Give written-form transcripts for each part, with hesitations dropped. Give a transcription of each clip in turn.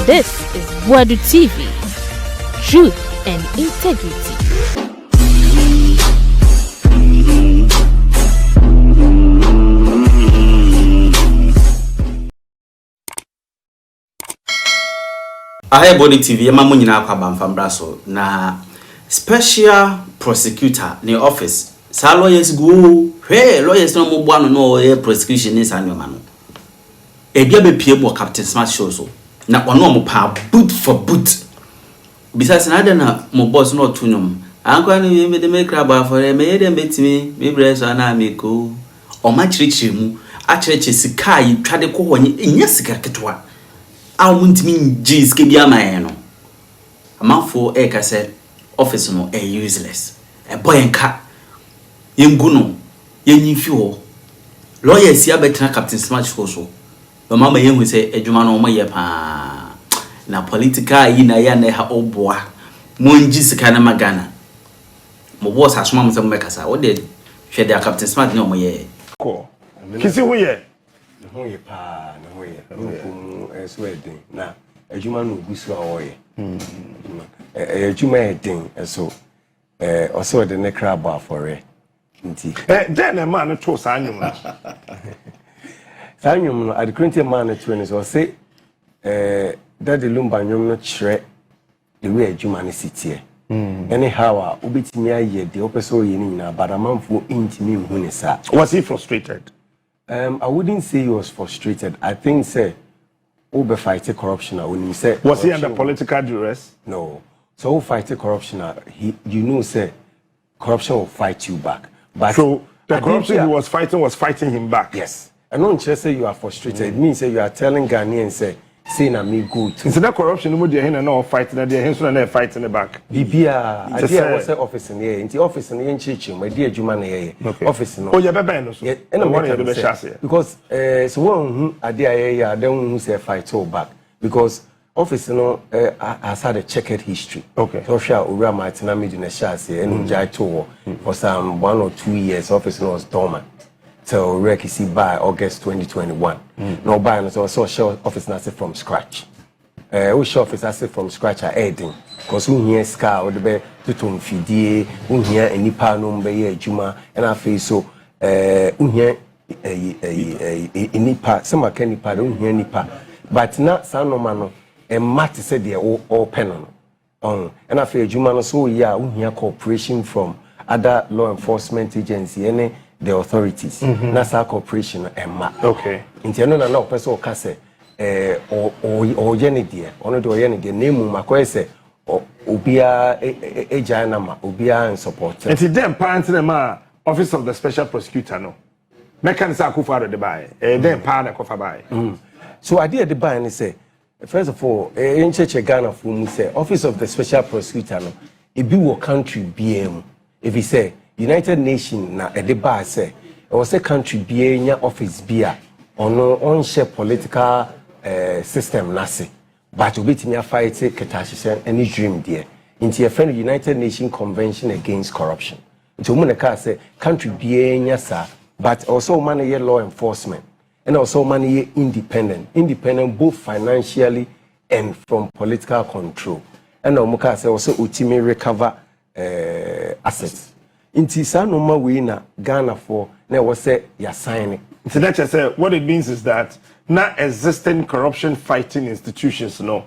This is Boadu TV. Truth and integrity. Ahe Boadu TV yema mo nyina akwa bamfambra so na special prosecutor ne office sa lawyers go lawyers no mo boano no ye prosecution ni sanwema no ebia be pie bo Captain Smart show so na ono mo pa boot for boot besides na na mo boss no tunum ankwa ni me de make crab for me ye dem betimi me breso na me ko o ma chirichiri mu a chirichi sika yi twade ko honye enya sika ketwa I won't mean G's ke bia man no amafo e ka say office no useless a boy enka yengu no yenyifi ho lawyers ya betra Captain Smart show so mama yenhu say adwuma no mo ye pa na political yi na ya na ha oboa monji sika na magana mo boss asoma mo say mo mekasa wo de hwe de Captain Smart no mo ye ko kisi hu ye pa na ho ye Sweden na adwuma no gusu a wo ye adwuma e den so also the nekra ba for nti den e man to sanyum na sanyum no at current man to ne so say daddy lumba nyum no kire the way adwuma ne sitie anyhow a obetimi aye de opeso ye ni na badamanfo intimi hu ne sa. Was he frustrated? I wouldn't say he was frustrated. I think say Ube fight corruption when he said was he under political duress? No. So fight corruption he say corruption will fight you back. But so the corruption he was fighting him back. Yes. And not just say you are frustrated. It means say you are telling Ghanaians say na me good. It's that corruption no dey here no fighting na dey here so na fighting the back. Bibia I dey was office in here. Inti office in here nchichi my dey adwuma na here. Office no. Oh you beba no so. And one you be share. Because so one ade aye I don't who say fight all back because office no has had a checkered history. Okay. So sure Ura Martina made in a share and jai to for some 1 or 2 years office no was dormant. Till Rekisi by August 2021. No by and so show office na from scratch. We show office I from scratch are adding. Because who here scar or the be to fidie, who here any pa no be juma and I feel so who here nipa some can nipa don't hear nipa. But not some no man and Matt said they all pen on. And I feel juma no so yeah, who here cooperation from other law enforcement agency any the authorities. Nasa corporation and ma. Okay. Intiano na person o kase o yene die. Ono do yene die name makoy se obia eja na ma obia in support. And them parents na ma office of the special prosecutor no. Mekanisa akufo de buy. Them pa na kofa buy. So idea the buy and say first of all in church Ghana for mu say office of the special prosecutor no e bi wo country BM if he say United Nations na edeba say it was a country be nya office bia ono on share political system nase but obetimi fight ketashisen any dream there into a friend United Nations Convention Against Corruption into mo na ka say country be nya sa but also man law enforcement and also man independent both financially and from political control and mo ka say also ultimate recover assets. Inti sa no ma we na Ghana for na we say ya sign. So that just say what it means is that not existing corruption fighting institutions no.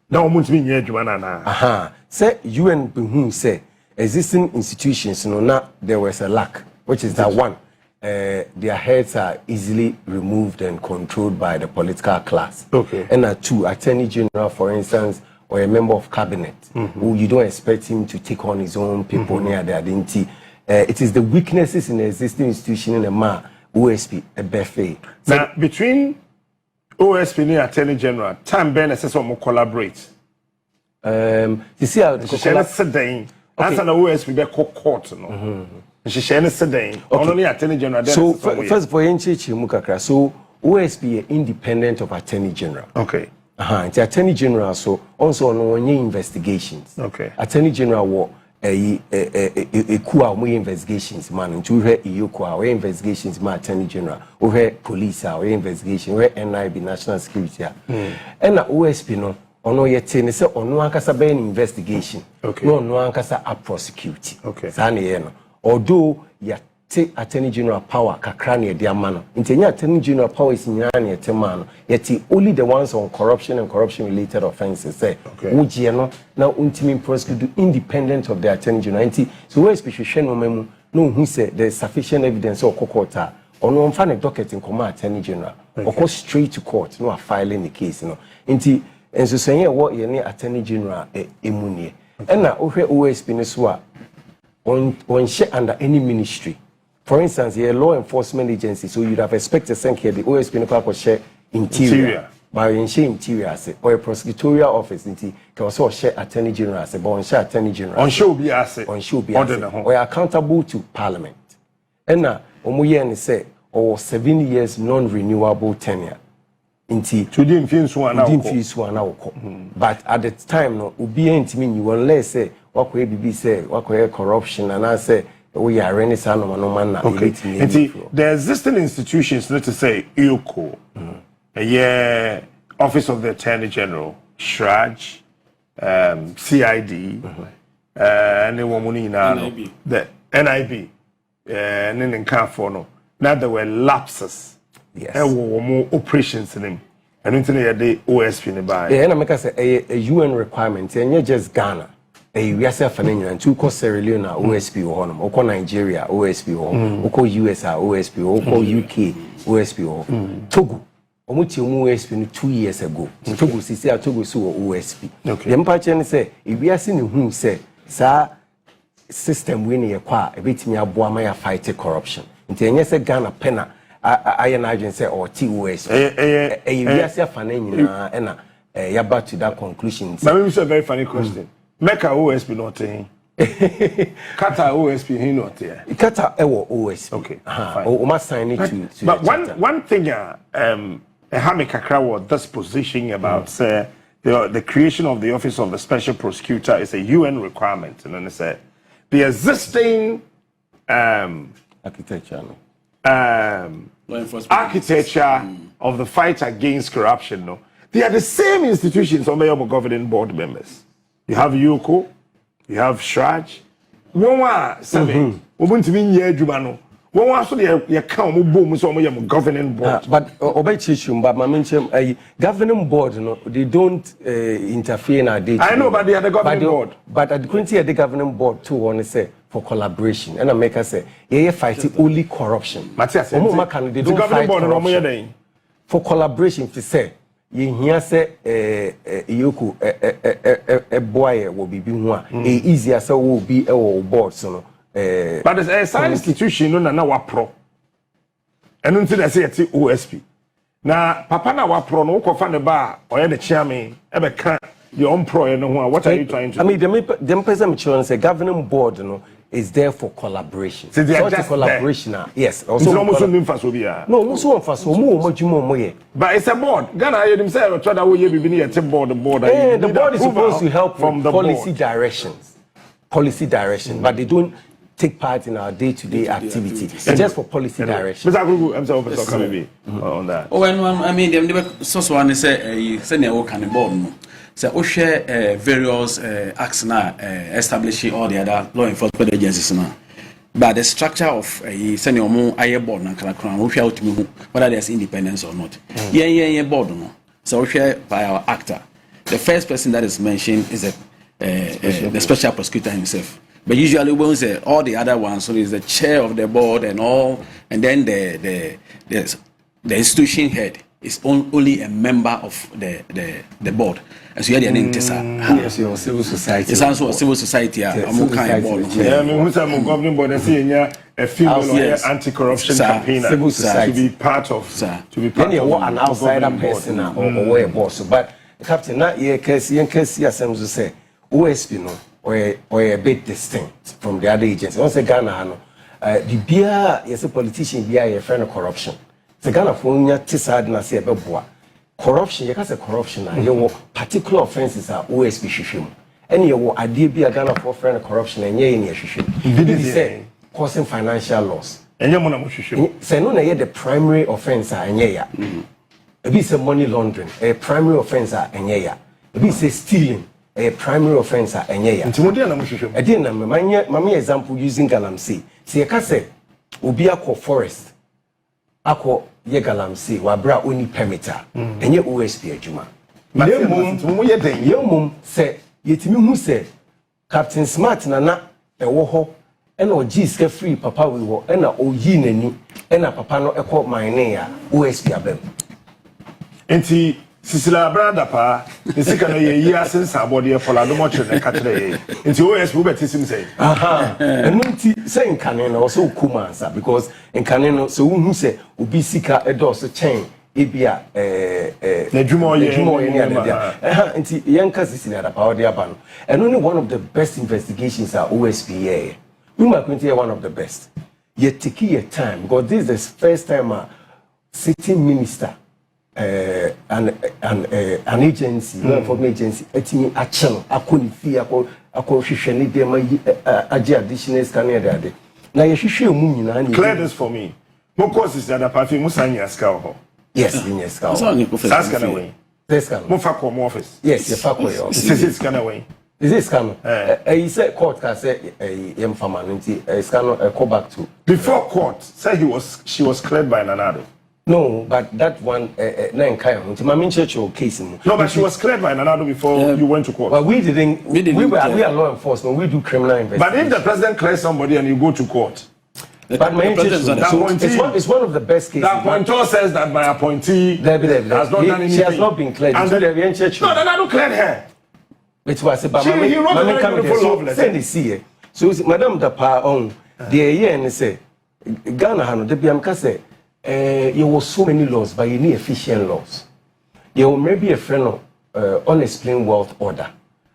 Now want me nye adwuma na. Aha. Say UN who say existing institutions no na there was a lack which is that one their heads are easily removed and controlled by the political class. Okay. And two, Attorney General for instance or a member of cabinet who you don't expect him to take on his own people near the identity. It is the weaknesses in the existing institution in the OSP, a buffet. Now, between OSP and Attorney General, time Ben says we collaborate. You see how the collaborate. Answer the OSP be court no. She share sedane. Only Attorney General. So first for Mukakra, so OSP independent of Attorney General. Okay. The Attorney General so also on investigations. Okay. Attorney General a investigations man to her EUCO investigations ma attorney general over police investigation where NIB national security and OSP no ono yete ne se ono ankasa be investigation no ono ankasa a prosecute sane ye no although ya te attorney general power kakra ne de ama no ntenya attorney general power is nyana ne yete ma no yete only the ones on corruption and corruption related offenses say ugie no na untimi prosecute independent of the attorney general so where special no memu no who say there is sufficient evidence or kokota ono mfa ne docket in command attorney general or go straight to court no filing the case no nti enso senye wo ye ne attorney general emunie na ohwe OSP ne so a on share under any ministry. For instance, a law enforcement agency, so you'd have expected here the OSP no share interior. But in share interior or a prosecutorial office can also share attorney general but on share attorney general. On show be asset. On show be asset. Or accountable to parliament. And now omuye say or 7 years non-renewable tenure. To the infuse one but at the time no ubi intimi you unless say what could be say what could corruption and I say we are any son of no man. Okay. The existing institutions, let's say EUCO, Office of the Attorney General, SHRAJ, CID, and the NIB, and then in Carfono. Now there were lapses. Yes. There were more operations in them. And internet the OSP in the buy. Yeah, and I make us say a UN requirement, and you're just Ghana. We are self-funding and two cost Sierra Leone OSP or Oko Nigeria OSP or Oko US OSP or Oko UK OSP or Togo. Omuti OSP 2 years ago. Togo sisi a Togo so OSP. The empire say if we are seeing who say sa system we need kwa a bit me aboa my fight corruption. Nti enye say Ghana pena I say or TOS. We are self-funding na yaba to that conclusion. Let me say a very funny question. Mecca OSP not in. Qatar OSP he not here. Qatar OSP. Okay. O must sign it to. But one thing Hamikakra this position about say the creation of the Office of the Special Prosecutor is a UN requirement, and then they say the existing architecture. Architecture of the fight against corruption. No, they are the same institutions on the governing board members. You have EUCO, you have SHRAJ. One was 7. We want to be near Jumano. One was so you can't boom so much governing board. But my mention a governing board, no, they don't interfere in our day. I know, but they are the governing board. But at the currently the governing board too want to say for collaboration. And I make us say, yeah, fighting only corruption. Matthias, they don't fight corruption. For collaboration, to say. You say Yoko a boy will be easier so will be a board so but as a science institution no na wa pro and until I say at OSP now papa na wa pro no ko fa ne ba or the chairman e be kan your own pro no what are you trying to I mean them person say governing board no is there for collaboration. So they are just collaboration. Yes. Also, no, but it's a board. Ghana themselves try that way. You be a board. The board is supposed to help from the policy directions. Policy direction, but they don't take part in our day-to-day activity. It's just for policy direction. Mr. Agugu, I'm sorry for coming on that. Oh, and I mean, they so one say send a work on the board. So we share various acts now establishing all the other law enforcement agencies now. But the structure of sending a more higher board now can we share to me whether there's independence or not. Yeah, board no. So we share by our actor. The first person that is mentioned is the special prosecutor himself. But usually we will say all the other ones. So is the chair of the board and all, and then the institution head is only a member of the board. As you had an yes, your civil society. It's also a civil society. I'm kind board. Yeah, I mean, who's a governing board? I see a female anti-corruption campaigner. Civil society to be part of. To be part of an outsider person or a boss. But Captain, not here, Casey and Casey, as to say, OSP no or a bit distinct from the other agencies. Once Ghana, the beer is a politician. Beer a friend of corruption. The Ghana phone ya tisad na say beboa. Corruption, you can say corruption. You particular offenses are OSP shishim. any idea be a Ghana for friend corruption and ye in your did say causing financial loss. And your money say no the primary offense and ye. It be say money laundering, a primary offense and ye. It be say stealing, a primary offense and ye. And Timothy, I didn't my example using Galamsey. See a case Obi akọ forest akọ ye Galamsey wabra oni permitter and ye OSP adwuma. Yemum say yetimi hu say Captain Smart na ewo ho ena ogi ska free papa we wo ena oyi nani ena papa no ekọ mine ya OSP abem. Enti Sisila brada pa nisika no ye asensa abode e fola do mo chere na ka chere ye. Enti OSP wo betisim say. Aha. Enu nti say nkane na so kuma answer because nkane no so hu say obi sika edos chain ebia na dwuma ye ni adedia nti yenka sisi na pa odi aba no and only one of the best investigations are OSP here we might point here one of the best yet take your time because this is the first time a sitting minister an agency law enforcement agency etimi achelo akoni fi akọ hwehwe ne dem agi additional scanner de na ye hwehwe mu nyina ni clear this for me mo courses that pa fi musanya ska ho. Yes, yes, that's gonna win. This can move for office. Yes, you fuck with office. This is gonna win. Is this can? He said court can say a farmanity. Can go back to before court. Say she was cleared by Nanado. No, but that one nine kind. My main church case. No, but she was cleared by Nanado before you went to court. But we didn't. We are law enforcement. We do criminal investigation. But if the president clears somebody and you go to court. But my it's one of the best cases. That appointee says that my appointee has not done anything. She has not been cleared. And no, Nanado cleared her. It was about he wrote a very beautiful love letter. Send it see. So Madam Dapa on the year and say Ghana Hano the BMK say you was so many laws but you need efficient laws. You will maybe a friend of unexplained wealth order.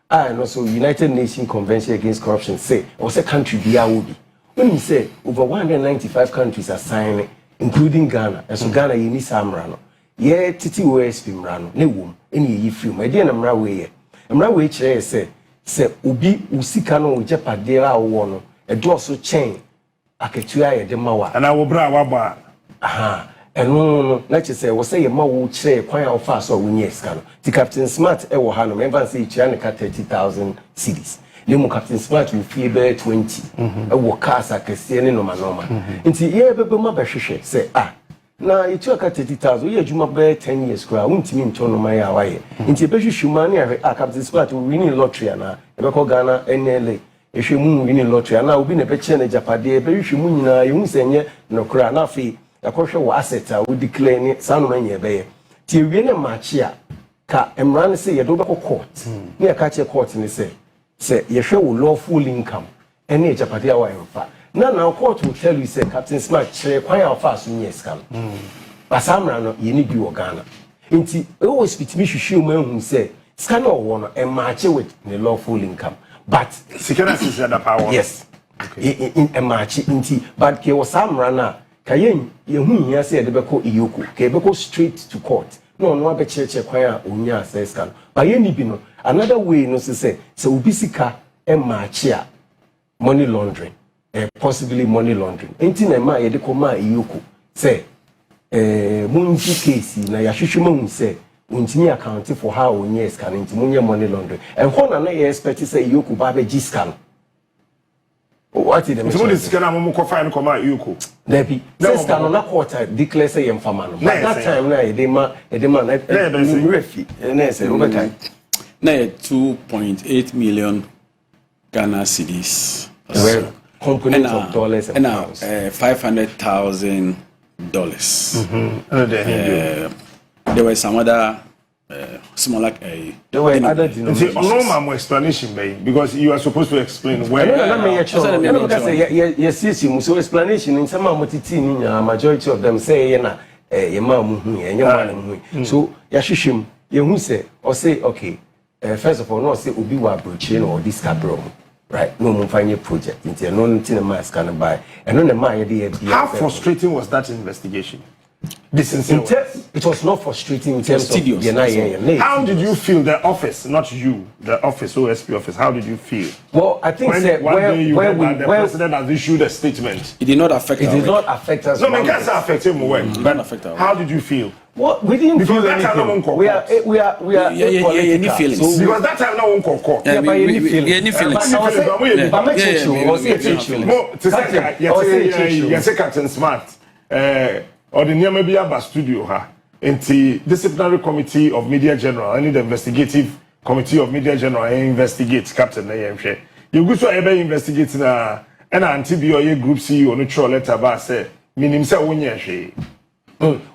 And also United Nations Convention Against Corruption say or say country be will be. When you say over 195 countries are signing, including Ghana, and so Ghana you need Samrano. Yeah, Titi OSP Mrano, ne wom, any ye film. I didn't Mrawe. Mrawe chair say Ubi Usikano Jepadera Wono, a dorsal chain, Aketua de Mawa. And I will bra waba. Aha. And no, let's just say, was say a Mawu chair, quite how fast or win yes, Cano. The Captain Smart, Ewohano, member say Chianica 30,000 cities. Nemu Captain Smart will fee bear 20. A workers are Cassian no manoma. Into ye bebe mabashe say, now you took at 30,000, ye juma bear 10 years, cry, won't mean to no my away. Into Beshu Shumani, Captain Smart will win in lottery and a Ghana NLA. If you moon winning lottery, and I will be a picture in Japade, Beshu Munina, you won't say no cry, na fee, a crucial asset, I would declare it, Sanmania Bay. Till we a machia, Ka Emran say a double court. Near catch a court in the say. Say you show lawful income any Japadia wa emfa now court will tell you say Captain Smart share quite how fast you yes can but samra no you need you Ghana nti always fit me hwehwe man hu say scan no one and match with the lawful income but security is the power yes in a match nti but ke was samra na kayen ye hu hia say de beko iyoko ke beko straight to court no be cheche kwan a onya access can but ye ni bi no another way no say ubisika e matchia money laundering possibly money laundering enti na ma ye de ko ma iyoko say munji case na ya hwehwe ma hu say untimi account for how onya scan enti munye money laundering and ho na ye expect say iyoko ba be scan what is the somebody scan am mo ko fine ko ma iyoko there be scan na court declare say yem fama no but that time na e dey ma na refi na say overtime na 2.8 million Ghana cedis. Components of dollars and pounds. $500,000. There were some other smaller. There were other denominations. No explanation, because you are supposed to explain where. Yes, so explanation in some majority of them say, so Yashishim, you say, or say, okay. First of all, no say Obi wa brochain or this cabro, right? No more final project. Into no nothing a mask can buy, and no the man. How frustrating was that investigation? It was not frustrating in terms of How did you feel the office, not you, the office, OSP office, how did you feel? Well, I think when the president has issued a statement. It did not affect us. It did not affect us. No, it can't affect him. How did you feel? Well, we didn't feel anything. We are any feelings. Because that time no one can call. Yeah, but any feelings. Yes, Captain Smart. Or the near maybe a studio ha. Into disciplinary committee of media general. I need the investigative committee of media general. Investigate Captain. You go to ever investigate na and anti-BOA group CEO no troll letter ba say minim say wonye hwe.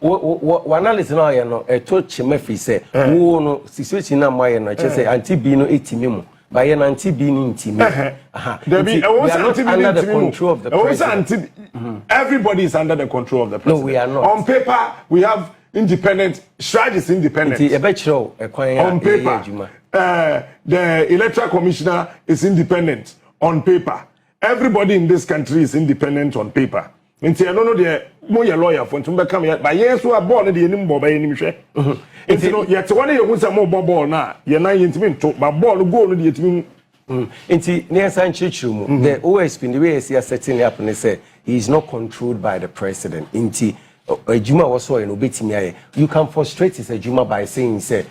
One listen now, you know, a touch Murphy say, who no situation na my no, just say anti-B no etimimu. By an anti-B in team. We are not under the control of the president. Everybody is under the control of the president. No, we are not. On paper, we have independent. Stride is independent. On paper, the electoral commissioner is independent. On paper, everybody in this country is independent on paper. Nti I don't know the more lawyer for to become here. But yes, we are born in the nimbo by any share. Nti no yet one you who say more ball na ye na yintimi to but ball go no the yintimi. Nti near Sanchichu, the OSP the way he is setting up and say he is not controlled by the president. Nti Juma was so in obetimi you can frustrate his Juma by saying say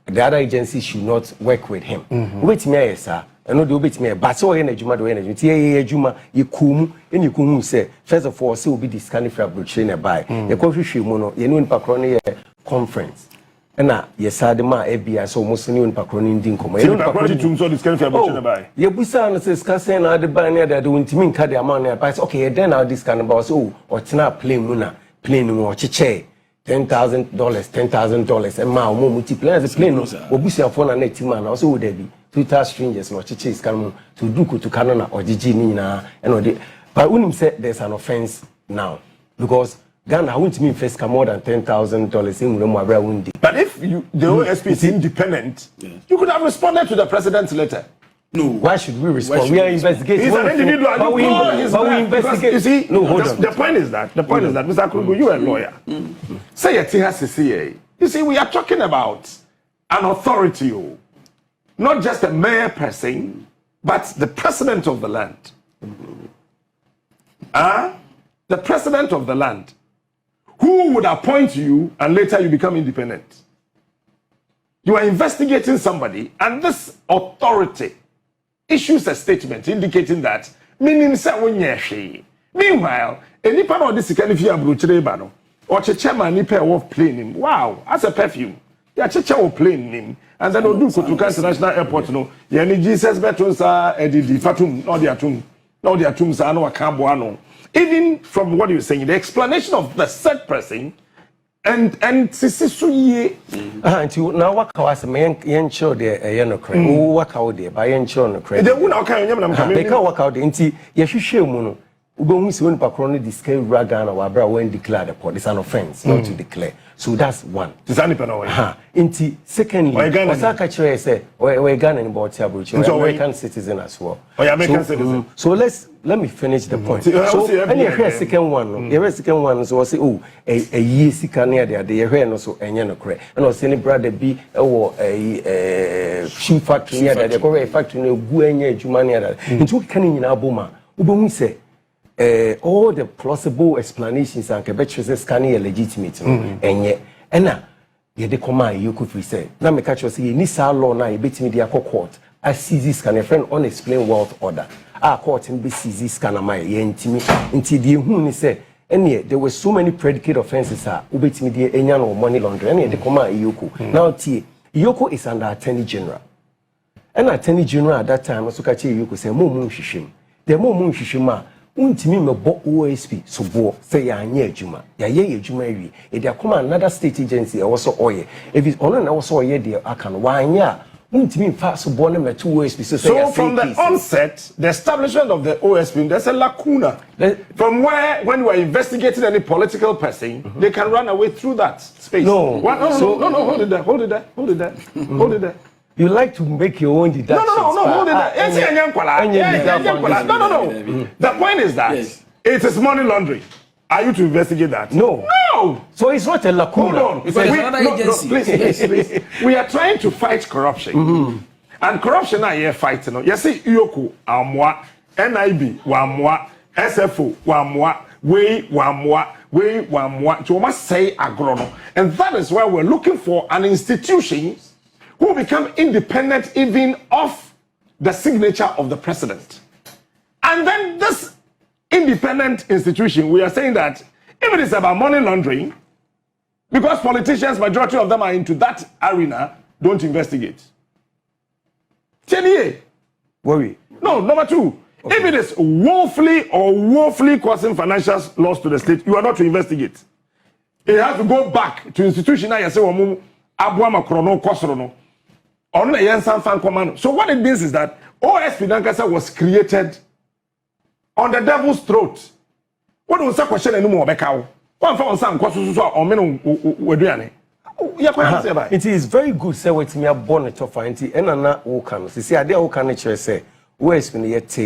the other agencies should not work with him. Obetimi sir. I know the obit me, but so in a Juma do energy. Juma, you kum, and you kum say, first of all, so will be this kind of fabric by the coffee mono, you know, in Pacroni conference. And now, yes, I demand FBI so most new in Pacroni dinkum. I don't know this kind of fabric by. Your Busan says, Cassan, I the banner that doing to me, cut their money. But okay, then I'll this kind of boss, or it's not plain Muna, plain or chiche. $10,000, $10,000, and my multiply as a plane. Obusia phone and net man also would be Twitter strangers or chiches come to Duku to Canada or Gigi Nina and but when said there's an offense now because Ghana won't mean first come more than $10,000 in Wundi. But if the OSP is independent, you could have responded to the president's letter. No. Why should we respond? We are investigating. He's an individual. But we investigate. You see, no, hold on. The point is that, Mr. Krugu, you are a lawyer. Say a THCCA. You see, we are talking about an authority, not just a mayor person, but the president of the land. The president of the land, who would appoint you and later you become independent. You are investigating somebody, and this authority issues a statement indicating that meanwhile, any part of this can if you are or chairman nipa of plane wow, as a perfume. Yeah, chacha will plane him, and then do to international airport. No, yani Jesus betons are the fatum, not the atoms are no camboano. Even from what you're saying, the explanation of the said person. And sisi until now what was yen show the yeno credit. Who work out there by yen show no credit. They won't okay. They can't work out the inti. Yeshu share mono. Ugo who when Pacroni disclare Ragana or Abra when declare the port. It's an offense not to declare. So that's one. It's only penalty. Inti secondly, Osaka Chere say we're Ghana in Boadu, American citizen as well. American citizen. So let me finish the point. So and you second one. The second one so say a year sika near there. The hear no so enye no kre. And o say ni brother be a shoe factory near there. The go factory no gu enye adwuma near there. Nti kan nyina aboma. Ubonu say all the plausible explanations and kebetche scanning are legitimate enye ena ye de command you could say na me catch you say ni sa law na e betimi dia court as seize scan a friend unexplained wealth order court in be seize scan na my ye ntimi nti de hu ni say ene there were so many predicate offenses ubetimi dia enya no money laundering ene de command yoko now tie yoko is under attorney general and attorney general at that time so catch yoko say mo hwehwem the mo hwehwem untimi mebo OSP so bo say ya anya adwuma ya ye adwuma wi e dey come another state agency e also oye if it ono na also oye dey aka no wa anya untimi fa so bo na meto OSP so from the onset the establishment of the OSP there's a lacuna from where when we are investigating any political person they can run away through that space no hold it there. You like to make your own deductions. No, hold it there. No. The point is that it is money laundering. Are you to investigate that? No. No. So it's not a lacuna. Hold on. It's another agency. Please. We are trying to fight corruption. And corruption are here fighting. You see, Yoku, Amwa, NIB, Wamwa, SFO, Wamwa, Wamwa, to almost say agrono. And that is why we're looking for an institution who become independent even of the signature of the president. And then this independent institution, we are saying that if it is about money laundering, because politicians, majority of them are into that arena, don't investigate. Worry. No, number two. Okay. If it is woefully causing financial loss to the state, you are not to investigate. It has to go back to institution. So what it means is that OSP Nankasa was created on the devil's throat. What was that question anymore? One for some questions or men were doing. It is very good. Say what me a bonnet of anti and na wokan. See, I dare wokan say OSP in yet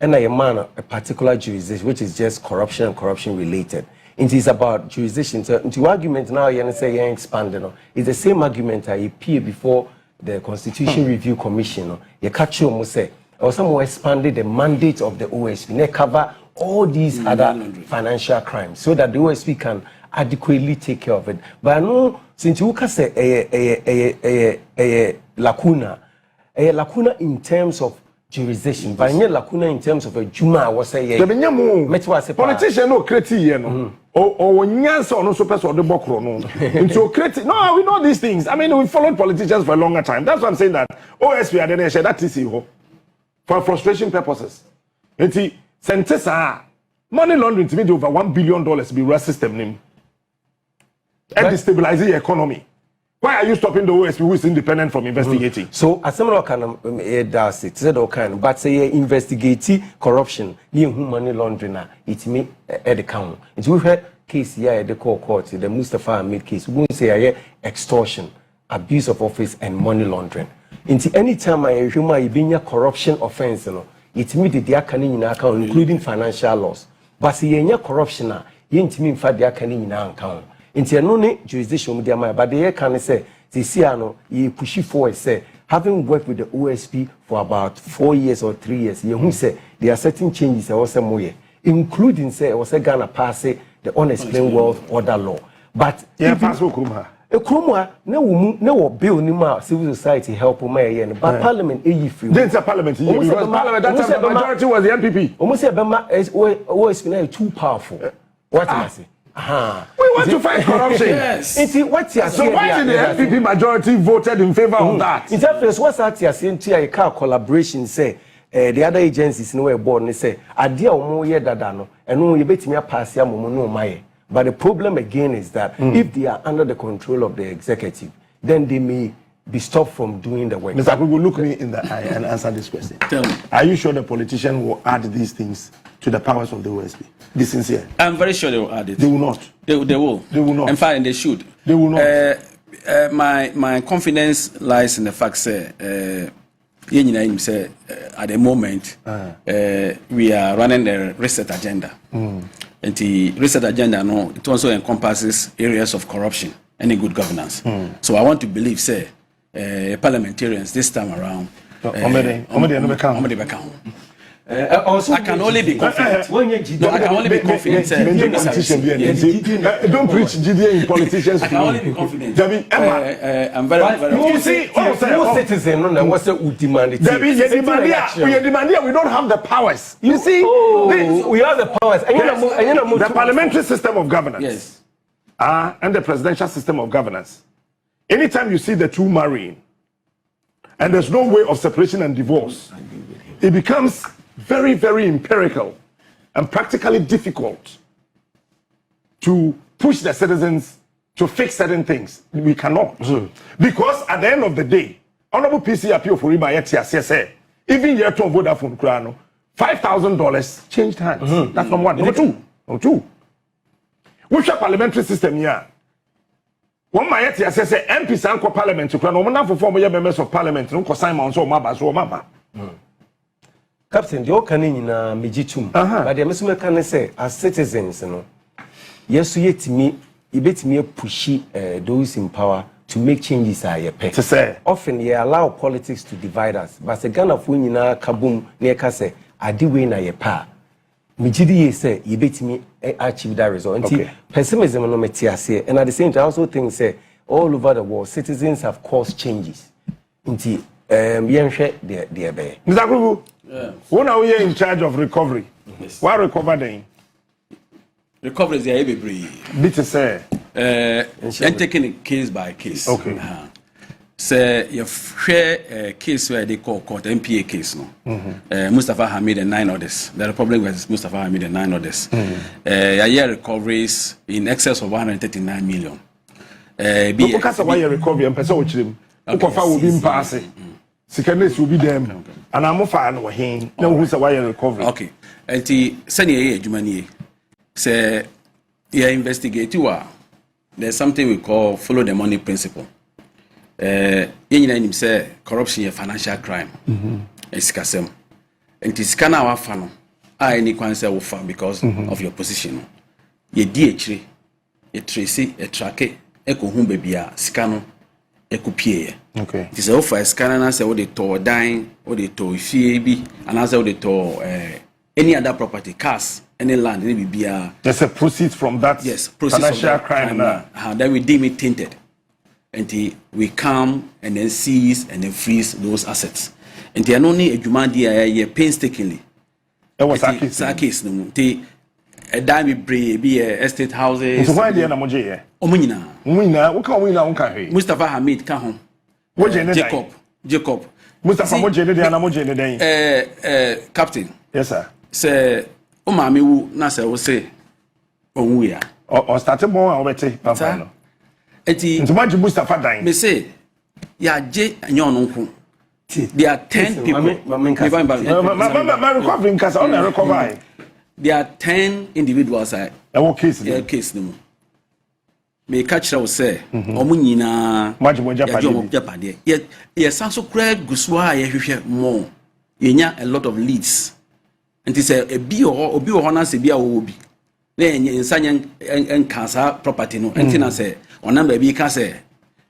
and a man a particular jurisdiction which is just corruption related. It is about jurisdiction. So into argument now you say you expanding. It's the same argument I appear before the Constitution Review Commission. You catch you say or someone expanded the mandate of the OSP. They cover all these other financial crimes so that the OSP can adequately take care of it. But I know since you can say a lacuna in terms of jurisdiction, but a lacuna in terms of a juma was say politician no create or nyansa or no so person or the bokro no into create. No, we know these things. I mean, we followed politicians for a longer time. That's why I'm saying that OSP are then share that TC for frustration purposes. Enti sentesa money laundering to me over $1 billion be real system name and destabilizing the economy. Why are you stopping the OSP who is independent from investigating? So as someone can does it said all kind, but say investigate corruption, near money laundering, it may at the count. It's we had case here at the court, the Mustafa Ahmed case. We won't say extortion, abuse of office, and money laundering. Into any time I human being a corruption offense, it may the account in account, including financial loss. But see any corruption, you intimate for the account in account. Into no jurisdiction with their but they can say, you push it forward, say, having worked with the OSP for about 4 years or 3 years, you say there are certain changes also way, including say also Ghana pass the unexplained wealth order law. But pass Krumwa no bill nima civil society help but parliament free. Then parliament because parliament that time the majority was the MPP. Almost say Bema OSP too powerful. What am I say? We want to fight corruption. Yes. So why did the MPP majority voted in favor of that? In fact, what's that you are saying to a collaboration say the other agencies no way board they say idea omo ye dada no eno ye betimi pass ya momo no my. But the problem again is that if they are under the control of the executive, then they may be stopped from doing the work. Mr. Akugu, look me in the eye and answer this question. Tell me. Are you sure the politician will add these things to the powers of the OSP? Be sincere. I'm very sure they will add it. They will not. They will. They will not. In fact, they should. They will not. My confidence lies in the fact that at the moment we are running the reset agenda. And the reset agenda, no, it also encompasses areas of corruption and good governance. So I want to believe, say, parliamentarians this time around. Also, I can only be confident. No, I can only be confident. Don't preach GDA in politicians. I can only be confident. I'm very. You see, citizen, what's the demand? We don't have the powers. You see, we have the powers. The parliamentary system of governance. Yes. And the presidential system of governance. Anytime you see the two marrying, and there's no way of separation and divorce, it becomes very, very empirical and practically difficult to push the citizens to fix certain things. We cannot. Because at the end of the day, Honorable PC appeal for Iba even year to Vodafone Krano, $5,000 changed hands. That's number one. Number two. Which parliamentary system here? One my say MP Sanko Parliament to Krano, one for former members of Parliament, no consignment so maba. Captain, the Okanin Mijitum. But the Mesuma can say, as citizens, yes, yet me you bet me pushy those in power to make changes I pay. To say Often you allow politics to divide us, but the Ghana for you na kabum near kase I do win a pa. Mijidi say you bet me achieve that result. Okay. Pessimism no metiase, and at the same time I also think say all over the world citizens have caused changes. Inti yenhwe de be. Mr. Kubu, when are we in charge of recovery? Yes. Why recover then? Recovery is a heavy bit to say and taking it case by case. Okay. So you share a case where they call court MPA case no. Mustafa Hamid and 9 others. The problem was Mustafa Hamid and 9 others. A year recoveries in excess of 139 million. Because why you recovery and person with them. Ukofa will be passing. Secondly will be them. And I'm fine with him. No who's why you recovery. Okay. And the senior Jumani say you investigate there's something we call follow the money principle. Him say corruption is a financial crime. It's kasem. And it's kana wa fano. I any kwan say wo fa because of your position. Ye di echire, ye trace, ye track, e ko hu bebia sika no e ko pie. Okay. It is offer scanner na say wo dey to dine, wo dey to fie bi, and as wo dey to any other property, cars, any land, any bibia. There's a proceeds from that. Yes, financial crime. Then we deem it tainted. And we come and then seize and then freeze those assets. And they are only a jumadi painstakingly. It was a case. A dime be a estate houses. So why the Namoje? Omunina. What can we now carry? Mustafa Hamid Kahon. Jacob. Mustafa Moje the Namoje day. Captain. Yes, sir. Say Omami wu na say wo say onwuya. Or started more already. Papa. Into Mustafa dying. Me say, ya J and your uncle. There are 10 people. There are 10 individuals. Case no. Me catch us say, Omunina, Japade. Yet, yes, also Craig Guswa, more. A lot of leads. And it's a bio honors a beer will be. Then in Sanyan and Casa property no. And I say, on number be Casa,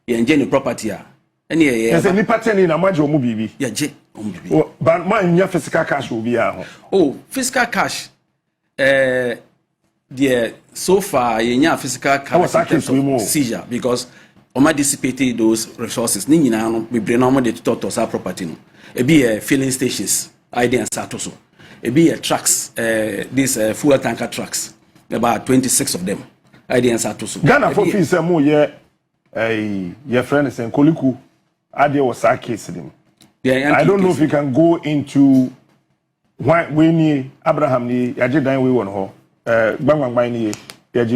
enjoy property. And yes, any pattern in a major movie. Yeah, J. But my physical cash will be out. Oh, physical cash. So far, your physical cash seizure because Oma dissipated those resources. Nina, we bring on the to our property. It be a filling stations, idea and Satoso. It be a trucks, these fuel tanker trucks, about 26 of them. Idea and Satoso. Ghana for fees more, your friend is in Koliku. Idea was a case. I don't know if you can go into why we need Abraham, the Yajidan we want her. Bang bang ni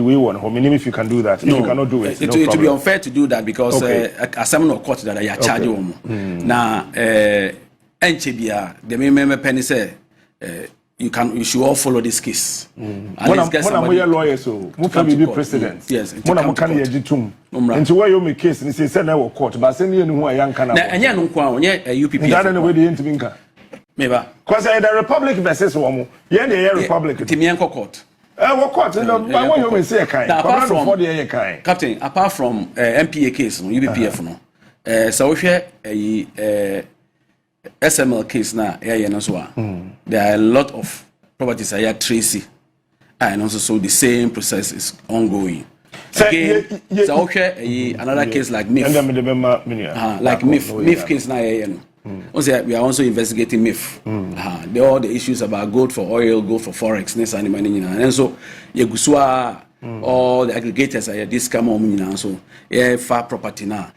we want home. If you can do that, no, if you cannot do it, it will be unfair to do that because a seminal court that I charge you. Now, Enchibia, the member penny say you should all follow this case. When I'm a lawyer, so can be president. Yes, when I'm can into where you make case and say send our court, but send you who I young can. And you know, UPP. That in the way the interminka. Maybe because the Republic versus Womo, yeah, the Republic. Timianko court. What court? I want you to say a kind. Apart from Captain, apart from MPA case, no UBPF no. So we share a SML case now. There are a lot of properties here Tracy, and also so the same process is ongoing. Again, so we share another case like MIF. Like MIF case now. We are also investigating MIF. All the issues about gold for oil, gold for forex, and so all the aggregators are this come on so far property now.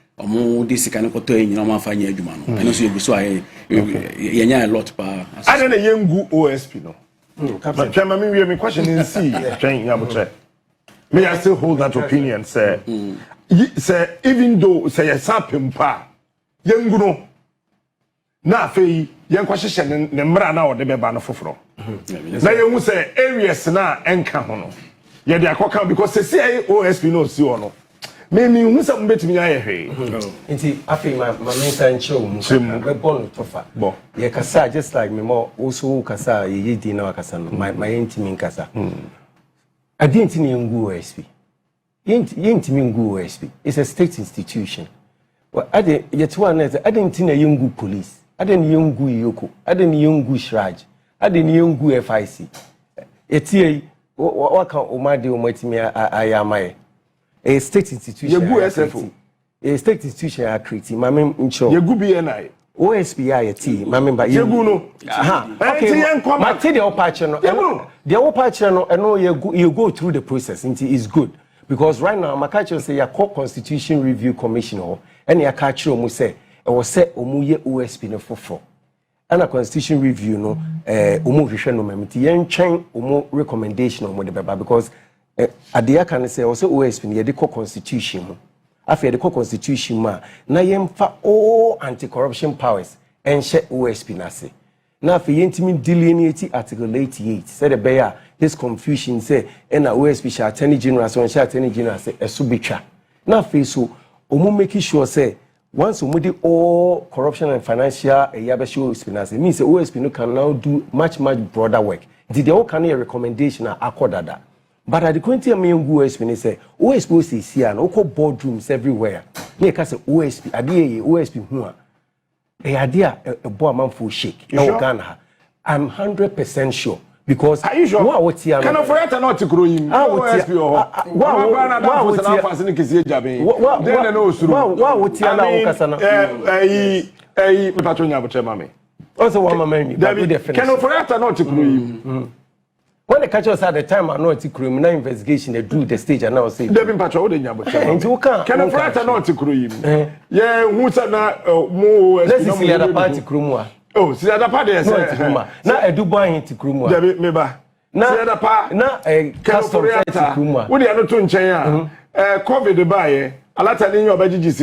This kind of and also a lot. I don't know young OSP no. My question is see. May I still hold that opinion, sir? Sir, even though say a sapim pa, young no. Na fei yen kwahye ne mra na ode beba no foforo na yen hu say areas na enka ho no ye de akoka because say OSP no si ono me hu say mbetimi aye hwe nti afei my mentor ncho mu be bon tofa ye kasa just like me more also kasa ye di na kasa no my intimi kasa adi nti ne ngu OSP Yintimingu OSP. It's a state institution. Well, I didn't young police. I didn't young Yoko. I didn't young Shraj. I didn't young FIC. It's here. What can Omadi Omatimi I am a state institution. A state institution are creating. My name in show. You go BNI. OSP IT. My member. You know. Okay. My the opportunity. The opportunity. I know you go through the process. It's good because right now my catcher say your Constitution Review Commissioner and your catcher omu say I was say omu ye OSP no for. And a constitution review no omo hwehwe no mamiti yen twen omo recommendation omo de beba because adia kan say also OSP ne de constitution mu afa de constitution ma na yen fa all anti-corruption powers and share OSP na se na afa yentimi delineate article 88 said the bear this confusion say na OSP sha attorney general so sha attorney general say eso betwa na afa so omo make sure say once we do all corruption and financial OSP means the OSP can now do much broader work. Did they all can a recommendation accordada? But at the quantity of OSP say OSP is here and all boardrooms everywhere. Near say OSP, idea OSP who a idea a boy man full shake. I'm 100% sure. Because are you sure? What here? Can I forget not to grow him? OSP or what would you pass in Kizia Jabe? Then what would you know? A Patronia would tell mammy. Also, one man, can I forget not to grow him? When the catchers at the time are not criminal investigation, they do the stage and now say, Devin Patrol in Yabu. Can I forget not to grow him? Yeah, who's not more? Let's see the party Krumwa. Oh, see that part there. Na Dubai into Krumwa. David Meba. Na that part. Na a custom to Krumwa. What do you know to China? COVID the buy. A lot of your budget is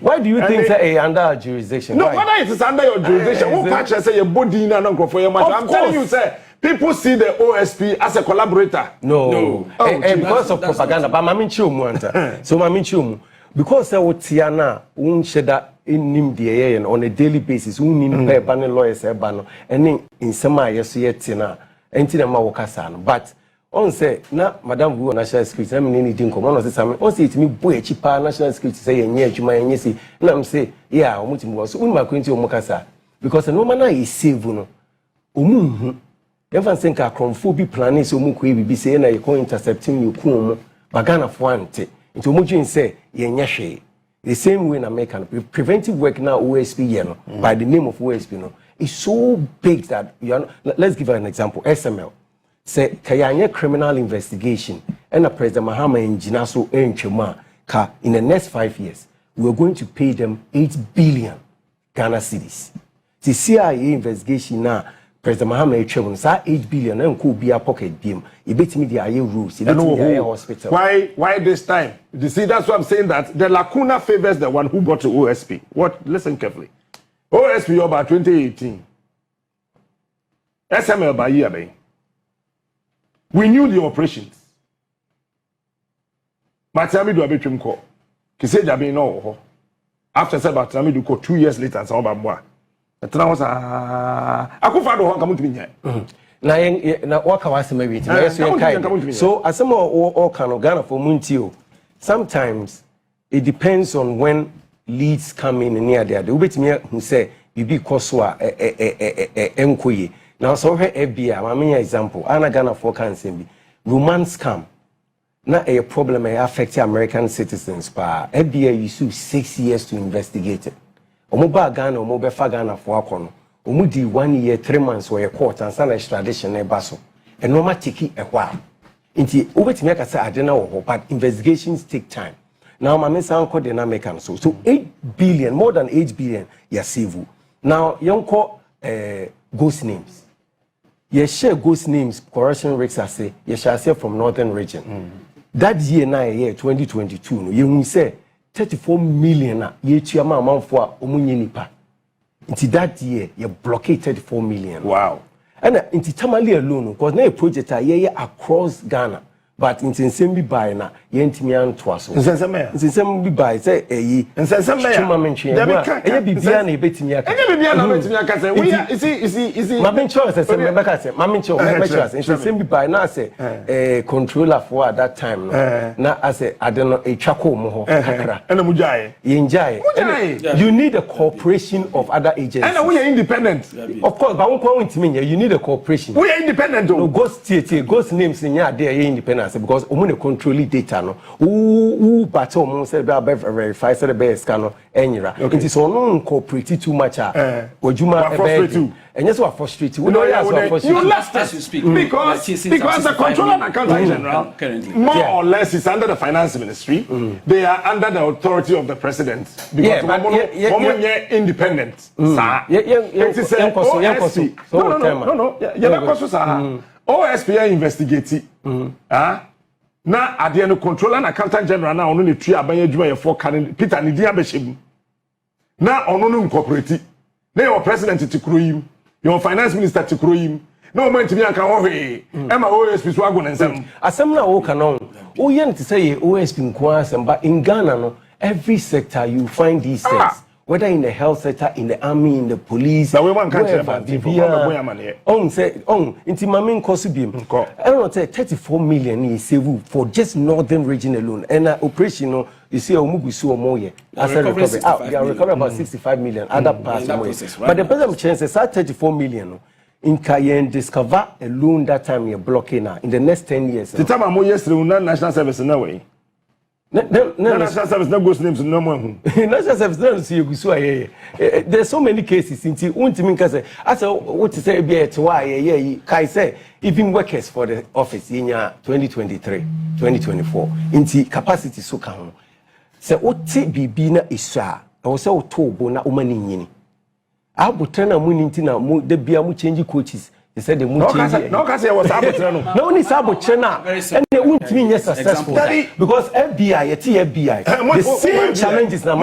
why do you think that under jurisdiction? No, whether it is under your jurisdiction, who catch say your body na non for your matter. I'm telling you, say people see the OSP as a collaborator. No. Because of propaganda. But Mami Chiumu. So Mami Chiumu. Because Tiana won't shed that in nim the and on a daily basis, who need pay banning lawyers and in some years yet tina and tina mawokasan. But on say na Madam Wu national security, I mean anything come on say on say it me boy cheaper national security say nye juma nye say na am say yeah omutim so un ma kwenti omukasa because no man is save no omu even think a cronphobi planning so omu ko bibi say na you ko intercepting you ko omu bagana fo ante nti omu jin say yenye hwe the same way in America preventive work now OSP here no by the name of OSP no is so big that you are not, let's give an example SML say kayanya criminal investigation and a President Mahama engineer so enchema ka in the next 5 years we are going to pay them 8 billion Ghana cedis. The CIA investigation now President Mahama enchema say 8 billion and could be a pocket beam. You bet me the IE rules, you bet me the IE hospital. Why this time? You see, that's what I'm saying, that the lacuna favors the one who got to OSP. What? Listen carefully. OSP about 2018. SML by year. We knew the operations. But tell me do a bit of call. Kise Jabe no. After say about me do call 2 years later and so about moi. The town was Akufado ho come to me here. Na waka wase maybe so as some all kind of Ghana for Muntio. Sometimes it depends on when leads come in near there. The ubetimi who say bibi koswa enkoye. Now so her FBI, my main example, ana Ghana for can be romance scam. Na a problem affect American citizens pa FBI use 6 years to investigate it. Omoba Ghana omobefa Ghana for akono. Omudi 1 year 3 months were court and some extradition e baso. And no take a while. Inti ubetimi aka say adena wo but investigations take time. Now my main sound called the American so 8 billion, more than 8 billion ya save. Now young call ghost names. You share ghost names, corruption rates as say, you shall say from northern region. That year, 2022, you will say 34 million, you chairman amount for Omunyinipa. Into that year, you blockade 34 million. Wow. And into Tamale alone, because now a project across Ghana, but nsensem bi bai na yentimi antoa so nsensem bi bai say eyi nsensem ya chuma mentwe enya bibia na ebetimi aka enya bibia na ebetimi aka say we is ma mentwe say me beka say ma mentwe say nsensem bi bai na say controller for at that time no na ase ade no etwako mo ho akra ena mujaye yenjaye you need a cooperation of other agencies ena we are independent of course but won kwa ntimi you need a cooperation we are independent no ghost ghost names nya there independent because omo control data no who battle omo say be verify say be scan no enyira it is on cooperate too much ojuma ebe enye so frustrate we know you last as you speak because the controller and accountant general currently more or less is under the finance ministry they are under the authority of the president because omo independent sir no OSP investigate na ade no controller and accountant general na ono ne tui aban adwuma ye for Peter ne dia behyebu na ono no incorporate na your president tikroyim your finance minister tikroyim na o mantimi anka ho hwe ema OSP so ago nsem asem na wo kanon wo ye nti say OSP nko asem but in Ghana no every sector you find these things whether in the health sector, in the army, in the police, we want country say inti mame nkosu biem. I don't say 34 million is saved for just northern region alone. And operation you see omugusu omoye as a recovery. They are recovering about 65 million other parts. But the present chance is 34 million. In Cayenne discover alone that time you're blocking now in the next 10 years. The time I'm yesterday national service in a way. National service no goes names no more. National service no see you so there's so many cases inti untimi nka say as what to say be to why kai say even workers for the office in 2023 2024 inti capacity so ka ho say oti bibi na isua o say otobo na umani nyini abotana mu ninti na mu de bia mu change coaches. They said the change. No, because was saboteur. No, only saboteur now. And they won't mean yes successful because FBI, FBI, the same challenges now.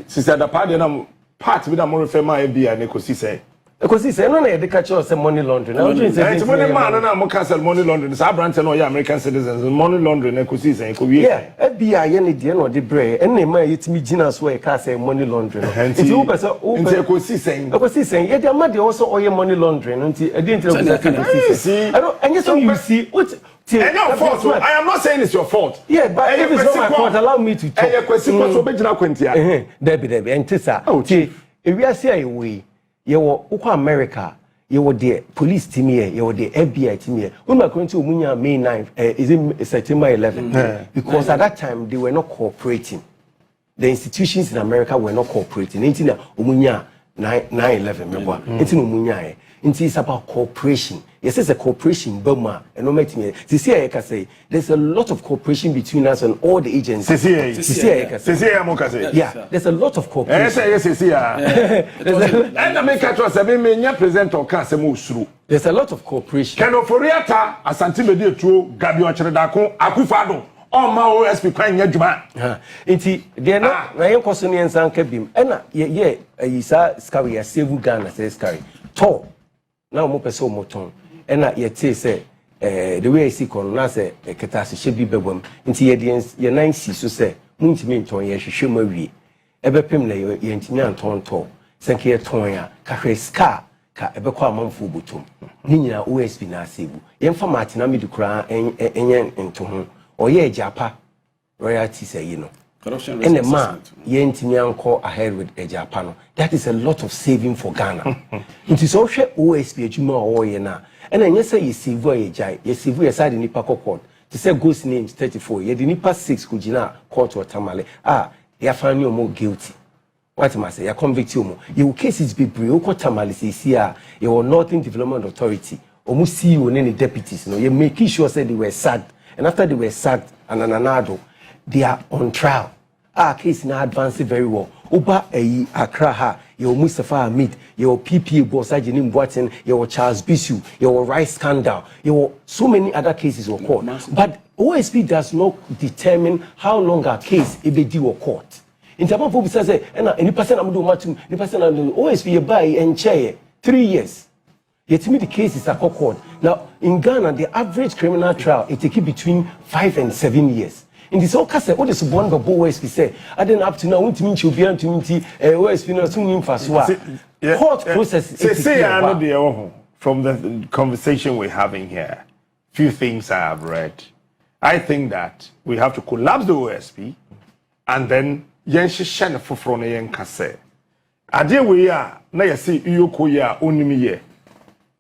Sister, the part with the more famous FBI, Nicosi say. Because he said, no, they catch us money laundering. Now, it's money man, and I'm cancel money laundering. It's our branch and all American citizens money laundering. Nicosi say, yeah, FBI, any day no the bread, and they might eat me genus where I say money laundering. It's open, so open. Nicosi saying, yeah, there might also all your money laundering. Until I didn't see. I don't, and yes, you see what. Your fault. I am not saying it's your fault. Yeah, but if it's not my fault, allow me to talk. Debbie, and Tessa. Oh, if we are saying we. You were America, you were the police team here, you were the FBI team here. When we are going to Umunya May 9th, is it September 11th? Because at that time they were not cooperating. The institutions in America were not cooperating. Until Umunya 9/11, until Umunya. It's about cooperation. Yes, it's a cooperation, Burma, and no matter. I can say there's a lot of cooperation between us and all the agencies. Yeah, there's a lot of cooperation. There's a lot of cooperation. Oh, my OSP crying your juma. Inti, they are not Ryan Cosonians and Kebim. And yeah, you saw Scary, a civil gun, says Scary. Tall. Now, Mopeso Moton. And yet say, the way I see Corona say, a catastrophe should be bewam. Into your 9 so say, Muntiminton, yes, should marry. Ever Pimley, Yentinian Ton Tall. Sankia Toya, Cafe Scar, Ka Ebequa Monfu Butum. Nina OSP Nasibu. Yenfa Martinami to cry and to him. Or ye Japa royalty say and the man yentimian call ahead with a Japano. That is a lot of saving for Ghana. It is also OSP Juma or yena. And then yes, you see voyage, you see we aside in the Paco court to say ghost names 34, ye the Nipa 6 Kujina court or Tamale. They find you more guilty. What am I say? You convict you. Your cases be brioco Tamale says here, your Northern Development Authority, almost see you and any deputies. You making sure say they were sad. And after they were sacked and ananado, they are on trial. Our case now advancing very well. Uba Accra ha, your Mustafa Hamid, your PP boss Ajinim Boatin, your Charles Bisu, your Rice scandal, your so many other cases were court. But OSP does not determine how long a case it be due or court. In terms of what say, and any person I'm doing much, the person I'm doing OSP buy and chair 3 years. Yet me the cases are court. Now in Ghana, the average criminal trial it take between 5 and 7 years. In this all case, what is one of OSP say? I didn't up to now. Want to mean to be able to meet OSP no soon fast. Court process. Say I know the from the conversation we're having here. Few things I have read. I think that we have to collapse the OSP, and then yenshi shine for front yen kase. Ade we are na yesi uyoko ya onimi ye.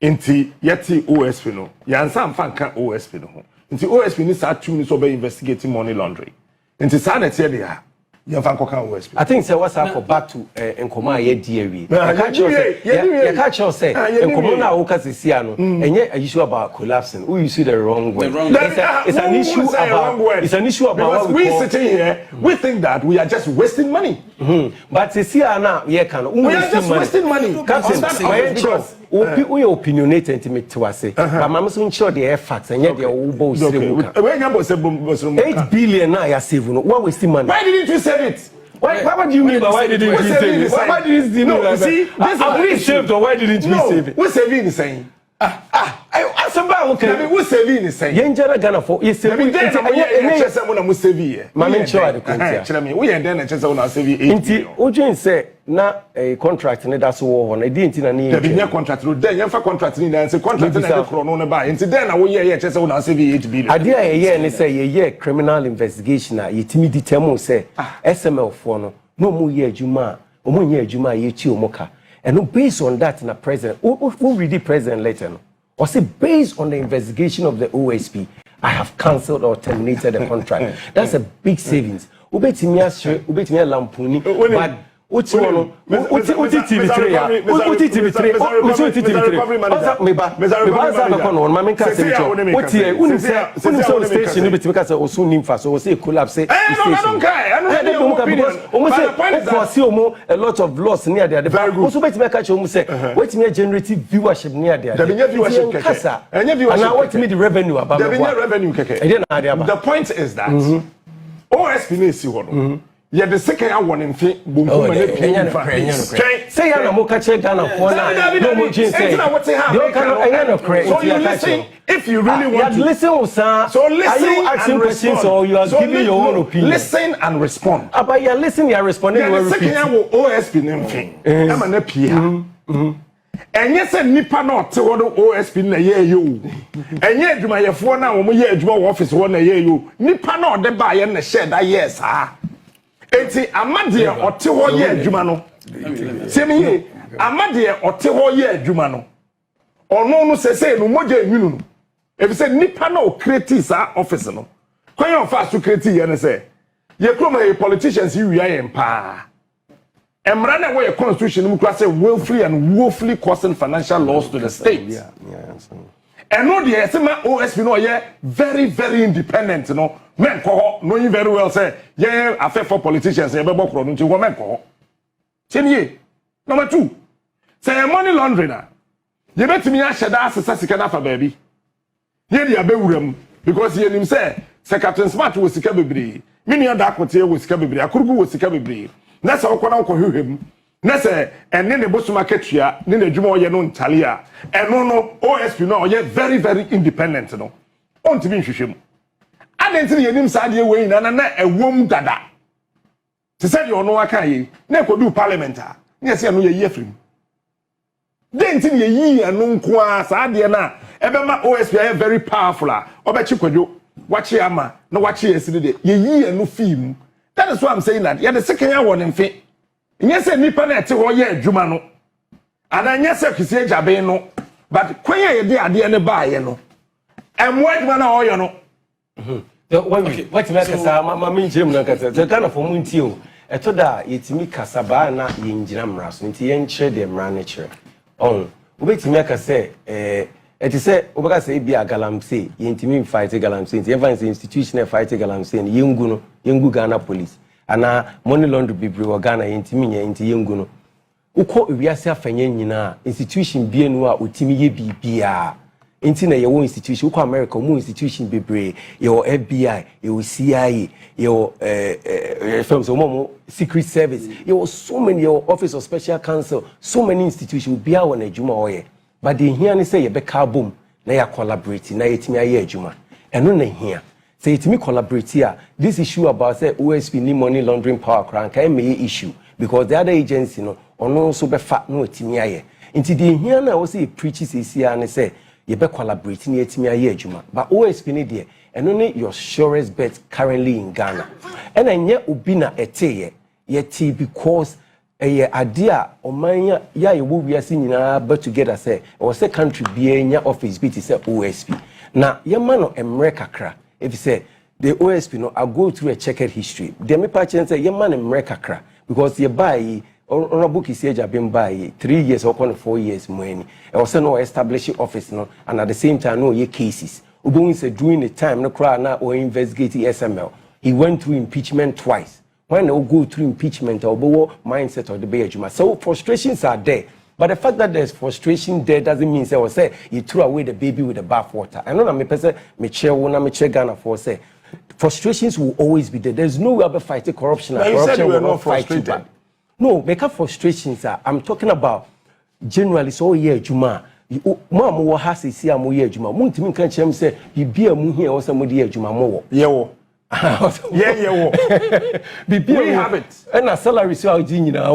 Inti yeti OSP no. Yansa amfanka OSP no. Inti OSP ni sa 2 minutes over investigating money laundering. Inti sa na tie dia. OSP. I think say what's up back to Nkoma ye DAW. You catch us say Nkoma na wo kase sia no. Enye a issue about collapsing. We use the wrong word. It's an issue about it's an issue about what we sitting here we think that we are just wasting money. But sia na we can we are just wasting money. Captain, we opinionated intimate to us. But I'm so sure the facts and yet they are all 8 billion now you save. What wasting money? Why didn't you save it? What do you mean by why didn't we save it? Why didn't you see? Have we saved or why didn't we save it? We're saving the same. Somebody okay. We're saving the same. Yenjara Ghana for you saving. We are then a chance on saving 8 billion. Ojin say na a contract ne that's war on a didn't na ni. The contract then you contract in and say contract na the chrono na buy. Inti then we hear chance on saving 8 billion. Adia a year ne say ye criminal investigation na yetimi determine say SML for no mo ye adwuma omo ye adwuma ye chi omoka. And based on that na president who read the president letter no. Or say based on the investigation of the OSP, I have cancelled or terminated the contract. That's a big savings. Ubetimia lampuni, but what's one? What's TV3? What's TV3? What's TV3? Meba on Mamma Castle. What's here? Wouldn't say station because I was soon in fast or say collapse. I don't care. Almost a lot of loss near there. Also, bet me catch almost say, wait me generative viewership near there. And now what me the revenue about the revenue. The point is that OSP is one. Yeah, the second one in thing, boom, say, I'm a mokache Ghana for no more say, so you listen, if you really want to listen, sir. So listen, are you asking questions or you are giving your own opinion? Listen and respond. But you're listening, you're responding. The second one OSP name thing. I'm an API. And yes, nipa not to OSP na ye you. And yet, you my phone now, we hear your office one a year you. Nipa not the buy and the shed, yes, ah. Enti amadeɛ ɔte hɔ yɛ adwuma no sɛmi ye amadeɛ ɔte hɔ yɛ adwuma no ɔno no sɛsɛ no mogya enwunu no ebi sɛ nipa na o create sa office no kwan yɛ ɔfa so create yɛ ne sɛ yɛ krom yɛ politicians yi wia yɛn paa emra na wɔ yɛ constitution mu kura sɛ willfully and woefully causing financial loss to the state and no the estima OSP no yɛ very very independent no men ko knowing very well say yeah affair for politicians e be bokro no nti wo men ko chenie number 2 say money laundering na ye betimi a hyeda asesa sika na fa baabi ye dia bewuram because ye nim say Captain Smart wo sika bebre mini ada akote wo sika bebre akurubu wo sika bebre na say okona wo hwehwem na say enne ne bosuma ketua ne na adwuma oye no ntale a eno no OSP no oye very very independent no ontimi nhwehwem adenti ne nim saade we na ewom dada te said you no aka yi na ekodu parliament a ne se no ye yi afrim denti ne yi anu nko a saade na ebema OSP are very powerful a obechi kwadwo wachi ama na wachi esiri de ye yi anu film. That is why I'm saying that. Yeah, the second year one in fe. Nyese nipa na ete ho ye adwuma no. Ana nyese kwisi ajabe no. But kwanya ye de ade ne ba ye no. Emo adwuma na oyo no. What matter sa mama njem na kasa. The kind of munti o. Eto da yetimi kasaba na ye njira mra so. Nti ye nkyere de mra ne kyere. On. Obetimi aka se eti se obaka se bia galamse ye ntimi fight galamse. Nti ye find institution fight galamse ye ngu no. Yengu Ghana police ana money laundry bibre wa Ghana yentimi nya enti yengu no uko wiase afanye nyina institution bienu a otimi ye bibia enti na yewo institution uko America mu institution bibre yo FBI yo CIA yo firms mo secret service yo so many yo office of special counsel so many institutions bia won adwuma oye but the here ni say ye be ka bom na ya collaborate na yetimi aye adwuma eno na here say yetimi collaborate here this issue about say OSP ni money laundering power crank can may issue because the other agency no ono so be fa no yetimi aye nti the here na wo say preaches here ni say ye be collaborate na yetimi aye adwuma but OSP ni there eno ne your surest bet currently in Ghana and enye obi na eteye yeti because eye adea omanya ya yewo wiase nyina but together say o say country bienya office bi ti say OSP na ye ma no emre kakra if you say the OSP no I go through a checkered history dem me pa chen say ye ma no emre kakra because ye buy honorable Kisieja been by 3 years or 4 years money e o say no establish office no and at the same time no ye cases Ubungi said during the time no cry now or investigating SML he went through impeachment twice. When they go through impeachment or mindset of the Bayajuma. So frustrations are there. But the fact that there's frustration there doesn't mean say you threw away the baby with the bathwater. I know that me person me chair Ghana for say frustrations will always be there. There's no way about fighting corruption. But you said you were not frustrated. No, make up frustrations are I'm talking about generally so Juma. Mama wo ha sisi amu ye adwuma muntimi kan chem se bibia mu hia wo se mo de adwuma mo wo ye wo ye wo bibia we have it and a salary so aji nyina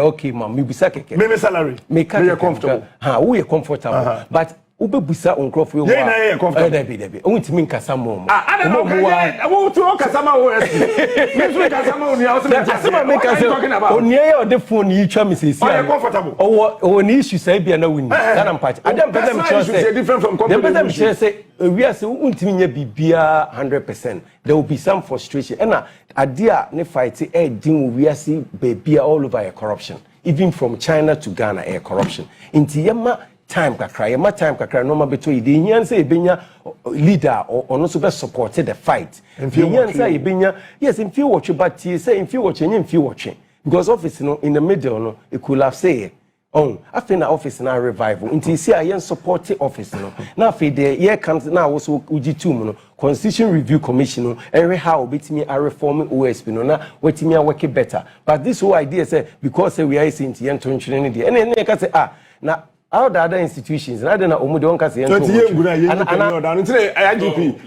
okay ma me bisa keke me salary me comfortable ha wo ye comfortable but ubebusa onkrofo ye na ye comfortable debi untimi nkasa mo mo wo to kasa ma wo esi me so kasa ma oni awso me kasa oni ye o de phone yi twa me sisi are comfortable o ni issue say bia na wuni kana mpachi adam person say different from company the person say we are say untimi nya bibia 100% there will be some frustration and adia ne fight e din we are see bibia all over a corruption even from China to Ghana a corruption inti yema time kakra no ma beto yi de hian say ebenya leader or no so be support the fight hian say ebenya yes in few watch but say in few watch because office no in the middle no it could have say after na office na revival until see a support the office no na after the year comes now also uji2 no constitution review commission no every how betimi a reform OSP no na wetimi a work better but this whole idea say because say we are saying yen to ntwene dey and ka say na all the other institutions na na omu de won ka say yen to IGP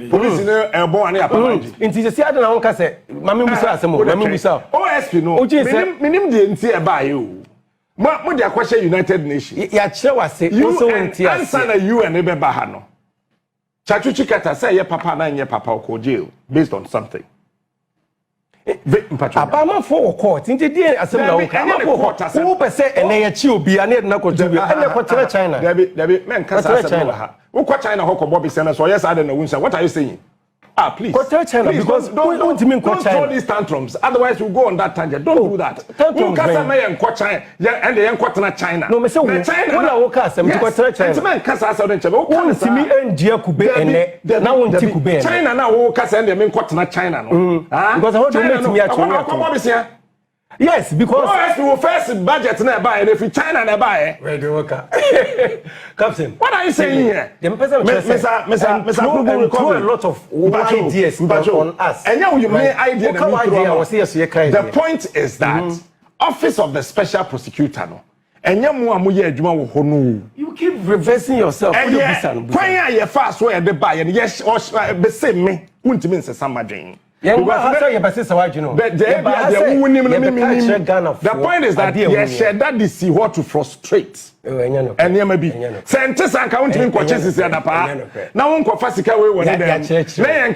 police no bon ane apamaji until see na won ka say mame musa asemo mame musa OSP no minim de nti e ba ye o mo de akwahye United Nations ya kire wase so wonti answer na UN e be ba ha no chachuchi kata say ye papa na nye papa ko jail based on something abama for court nti die asem na wo wo pese ene ya chi obi ane na ko tubi ene ko tere China Debbie men kasa asem na ha wo ko China ho ko bobi sene so yes ade na wunsa what are you saying please go tell China because don't throw these tantrums otherwise we'll go on that tangent don't do that who kasa me en ko China and the en ko tena China no me say wo na wo ka asem ti ko tere China men kasa asa don chebe wo kasa mi endia kube ene na won ti kube ene China na wo kasa and the men ko tena China no because how do you make me yes, because OSP will first budget na buy and if China na buy where do you work Captain what are you saying here the person throw a lot of ideas on us and now you may idea the point is that office of the special prosecutor no enye mu amoye adwuma wo ho no you keep reversing yourself for your bisan kwan ya fast way the buy and yes be say me untimi nsesa madwen the point is that you share that they see what to frustrate and you may be sentence and counting coaches at the pa now one fasika way when they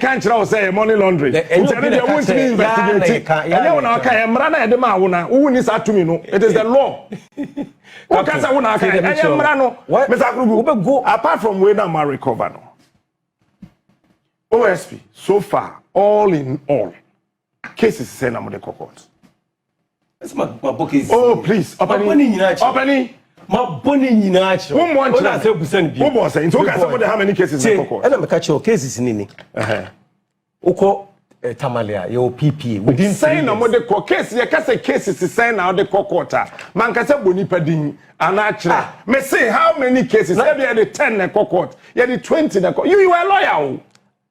can't say money laundering and they want to be investigating and you know okay mrana e de ma wona who needs to me no it is the law what can say wona okay mrano Mr. Krugu go apart from where na recover no OSP so far all in all cases say na mo de court my book is please opening my boni nyina achi who want to say busan bi who want say so can somebody how many cases in court and me catch your cases nini uko tamalia your PP within say na mo de court case ye ka say cases say na de court man ka say boni padin ana kire me say how many cases say be the 10 na court ye the 20 na court you were a lawyer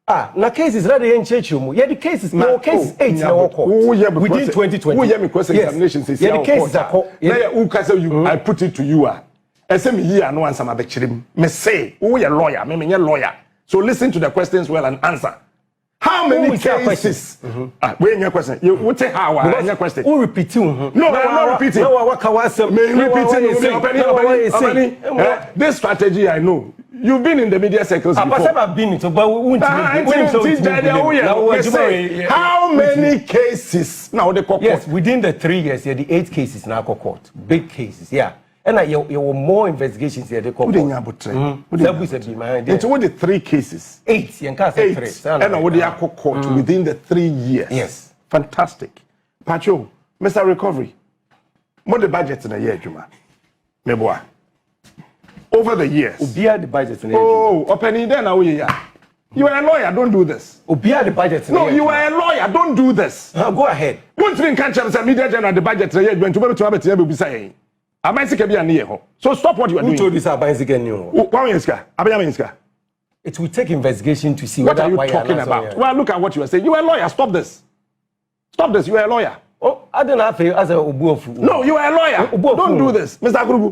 na cases ready in church mu yeah the cases no cases 8 na court within 2020 who hear me question examination say yeah the cases are who can say you I put it to you say me here no answer my bechirim. Me say, who you lawyer? Me lawyer. So listen to the questions well and answer. How many cases? Wait, your question. You would say how? Your question. Who repeating? No, I'm not repeating. No, what can I say? Repeating. This strategy I know. You've been in the media circles before. I've been to, but we won't. How many cases now the court? Yes, within the 3 years, the 8 cases now court, big cases, yeah. And you were more investigations here. The court. Into what the 3 cases? 8. You can't say 3. And what the court within the 3 years? Yes, fantastic. Pacho, Mr. Recovery. What the budget in a year, Juma? Meboa. Over the years. Obia the budget in a year. Oh, opening then now you are a lawyer. Don't do this. Obia the budget. No, you are a lawyer. Don't do this. Go ahead. One thing can't change the media general the budget in a year. When to have it, be saying. So stop what you are doing. Who told this about it will take investigation to see what are you talking about. Well, look at what you are saying. You are a lawyer. Stop this. Stop this. You are a lawyer. Oh, I don't have as a no, you are a lawyer. Don't do this, Mr. Akurubu.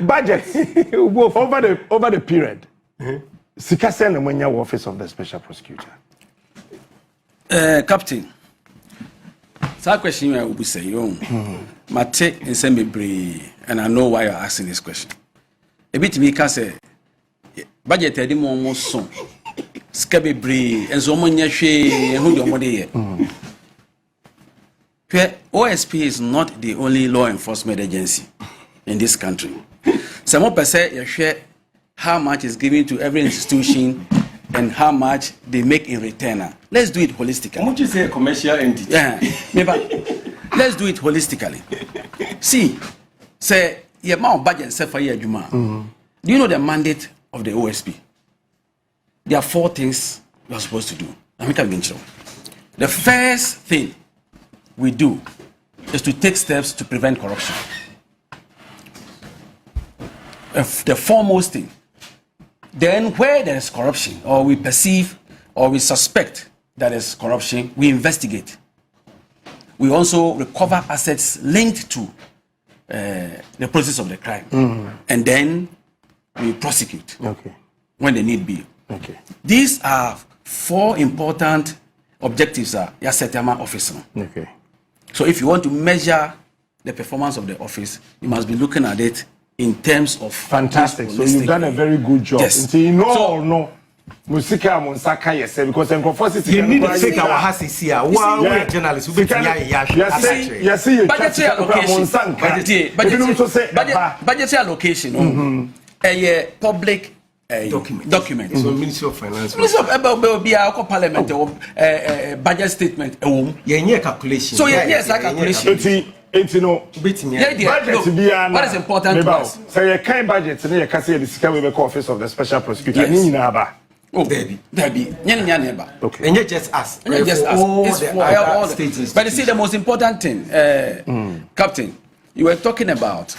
Budgets over the period. Sikase na mwenya office of the special prosecutor. Captain. That question I will be saying. Mate and me and I know why you're asking this question. A bit me can say budget I didn't almost so scabby bree and so many who don't want to OSP is not the only law enforcement agency in this country. Some more percent you share how much is given to every institution and how much they make in return. Let's do it holistically. Would you say a commercial entity? Yeah, maybe. Let's do it holistically. See, say your amount budget set for year Juma. Do you know the mandate of the OSP? There are 4 things you are supposed to do. The first thing we do is to take steps to prevent corruption. The foremost thing. Then where there is corruption, or we perceive or we suspect that there is corruption, we investigate. We also recover assets linked to the process of the crime. And then we prosecute when the need be. These are 4 important objectives that you set your office on. So if you want to measure the performance of the office, you must be looking at it in terms of fantastic. So you've done a very good job. Yes. You know, so, no. Musika Monsaka yes, because in conformity you need to take our hasses here. Wow, we are journalists. We budgetary allocation. A public document. So Ministry of Finance. Ministry of be our parliament or budget statement. Calculation. So yes, calculation. What is important to us? Say a kind budget and you can say the Sikawe office of the special prosecutor. Oh, there be. Okay. And yet just us. And just us. All the states. But you see, the most important thing, Captain, you were talking about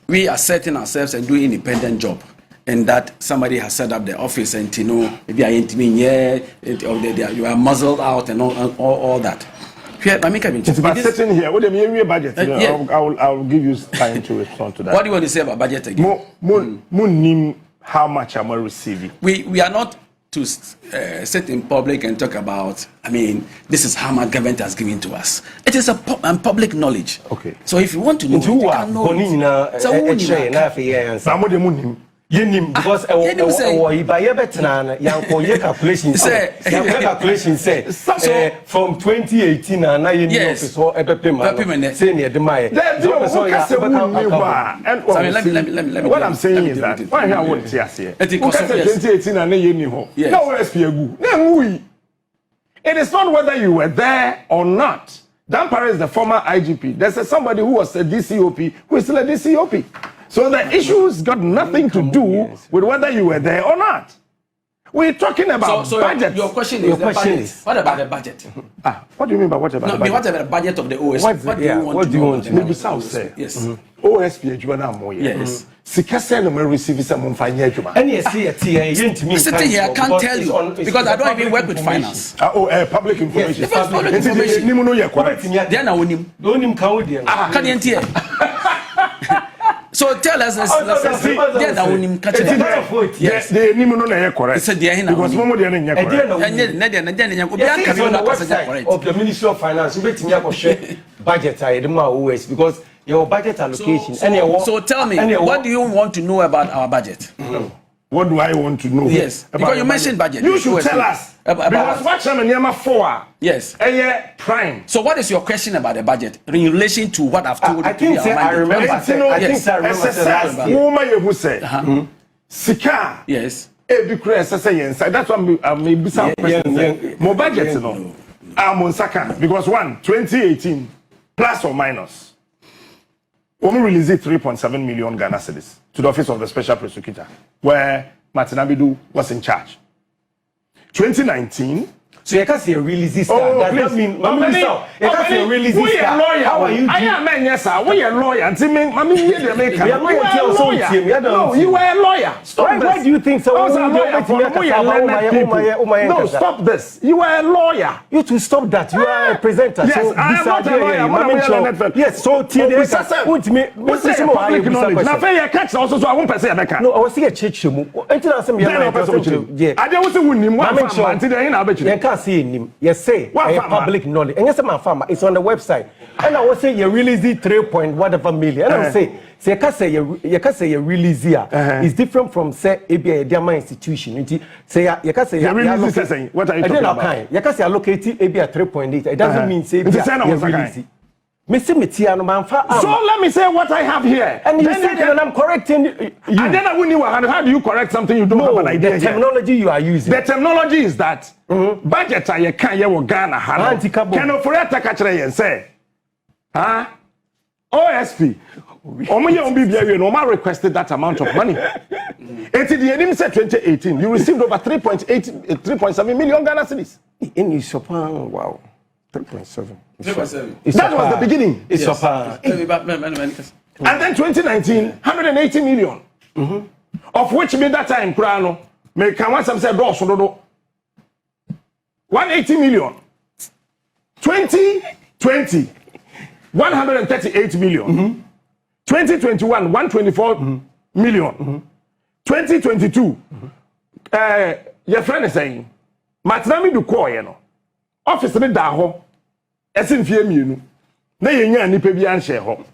we are setting ourselves and doing independent job, and that somebody has set up the office and you know maybe I ain't mean you are muzzled out and all that. It's about sitting here. What do you mean budget? I'll give you time to respond to that. What do you want to say about budget again? How much am I receiving? We are not to sit in public and talk about, I mean, this is how much government has given to us. It is a public knowledge. Okay. So if you want to know, you can know it. Because calculation say from 2018 and now you know what I'm saying is that why I won't say 2018 and it is not whether you were there or not. Dampare is the former IGP. There's somebody who was a DCOP who is still a DCOP. So the issues got nothing to do with whether you were there or not. We're talking about budget. Your question is what about the budget? What do you mean by what about the budget? What about the budget of the OSP? What do you want to know? Maybe South say. Yes. OSP Juana Moya. Yes. Sikase no receive some Mfanya Juma. Sitting here, I can't tell you because I don't even work with finance. Public information. Yes, public information. So tell us, yes, the name no correct. It's a because Momo de na correct. Of the Ministry of Finance, we share budget OS because your budget allocation. So tell me, what do you want to know about our budget? What do I want to know? Yes, because you mentioned budget. You should tell us. Because what Chairman 4. Yes. A year prime. So what is your question about the budget in relation to what I've told you? I think I remember. Yes. Woman you say. Sika. Yes. That's what I'm maybe some question. More budget no. I'm on Saka because 2018 plus or minus. We released 3.7 million Ghana cedis to the Office of the Special Prosecutor, where Martin Abidu was in charge. 2019. So you can't say a release this. Oh, that please. mean, you can't say a release this. We are lawyer. How are you? I am man, yes, sir. We are lawyer. We are lawyer. No, you are a lawyer. Stop this. Why do you think so? No, stop this. You are a lawyer. You to stop that. You are a presenter. Yes, so I am not a lawyer. Yes, so what's the public knowledge? Now, fair catch also, so I won't say a no, I was here chichimu. Until I say, yeah, I don't want to win him. One until they can't see him. Yes, say public knowledge. And yes, my farmer. It's on the website. And I was say you release the 3.whatever million. And I say you can't say you release here. It's different from say a Diama institution. Say you can't say what are you talking about? You can't say allocate a 3.8. It doesn't mean say you release it. So let me say what I have here. And you said that I'm correcting you. And then I wouldn't know how do you correct something you don't have an idea. The terminology you are using. The terminology is that budget I can't hear what Ghana has. Can operate catch and say, OSP. Oma requested that amount of money. Until the enemy said 2018, you received over 3.7 million Ghana cedis. In Japan, wow. 3.7. That was the beginning. It's yes. And then 2019, 180 million. Of which made that time, Kurano, make one some said, 180 million. 2020, 138 million. 2021, 124 million. 2022, your friend is saying, Matnami du Koyeno, office in Daho. Esin fie mienu na yenya nipa bi anhye ho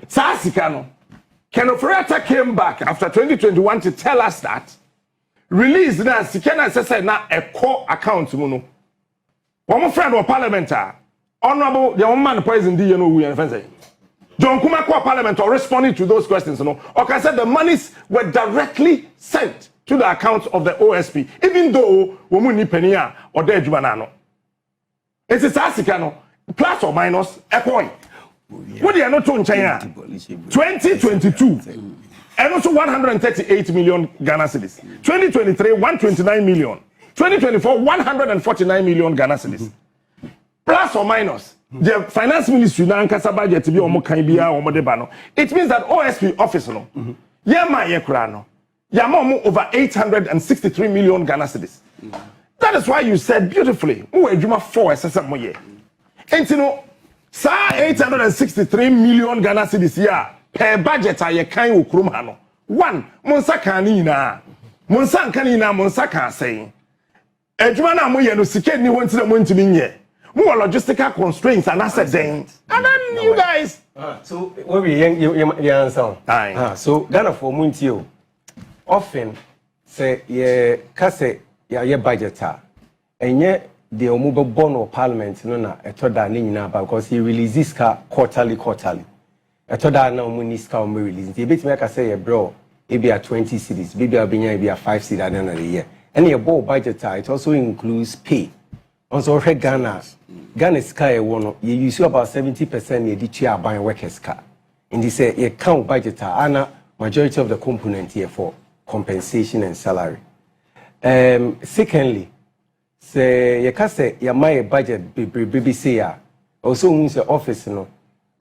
sa sika no Ken Operator came back after 2021 to tell us that release na sika na say na a core account mu no one friend of parliament honorable the man poison di no we say John Kuma core parliament or responding to those questions no or can say the monies were directly sent to the account of the OSP even though wo mu ni pani a or the adwuma na no it's sa sika no plus or minus a point. What do you know to 2022 and also 138 million Ghana cedis. 2023 129 million. 2024 149 million Ghana cedis. Plus or minus the finance ministry na nkasa budget bi omo kan bia omo de ba no. It means that OSP office no. Yema ye kura no. Yama over 863 million Ghana cedis. That is why you said beautifully. Who adwuma 4 SSM mo ye. And you know, 863 million Ghana cedis here per budget aye kan okrum ha no. One, monsa kan ni na. Monsa kan ni na monsa kan say. Adwuma na mo ye no sike ni won tire mo ntimi nye. Mo logistical constraints and asset then. And then you guys. So what we answer. So Ghana for Muntio often say ye kase ye budget and yet the omubo born of parliament no na etoda ni nyina ba because he releases ka quarterly etoda na omunis ka omu release the bit make say ye bro e be a 20 cedis maybe abenya be a 5 cedis at the end of the year and your budget it also includes pay also Ghana sky one you use about 70% ye di tua ban workers ka in this say ye count budget ana majority of the component here for compensation and salary. Secondly, say you can say your my budget be say also means the office no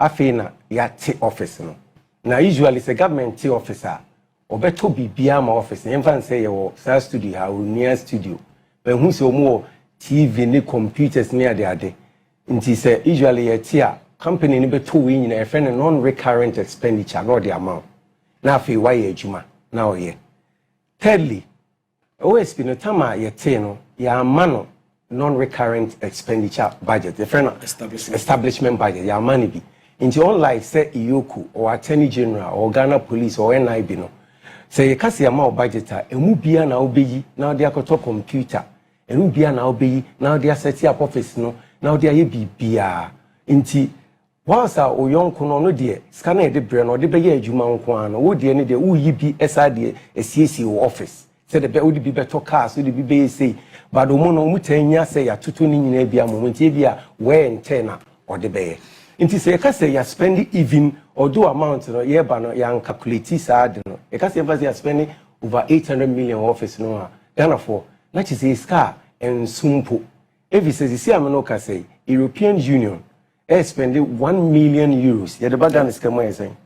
afina ya take office no now usually it's a government officer or better be bia my office and fan say your studio how near studio but who say more TV ni computers near the ade nti say usually a tier company ni beto win a friend non recurrent expenditure not the amount na afi why ejuma na oye. Thirdly, OSP no tama yete no ya mano non-recurrent expenditure budget, the friend establishment budget, ya money be. Into unlike say Iyoku or Attorney General or Ghana Police or NIB no. Say you can see amount budgeter, emu bia na obeyi, now they are computer, emu bia na obeyi, now they are setting up office no, now they are bia. Inti whilst our young kono no dear, scanner the brain or the beye juma nkwan, wo dear ni de wo yi bi SRD a CACO office. Say the would be better cars, would be say, but the mono mutenya say ya tutu ni nyina bia moment bia wear and tenor or the bay. Inti say ka say ya spend even or do amount no ye ba no ya calculate sad no. E ka say ya spending over 800 million office no Ghana for na chi say scar and sumpo. If he says you see am no ka say European Union spending 1 million euros. Yeah, the badan is come here saying.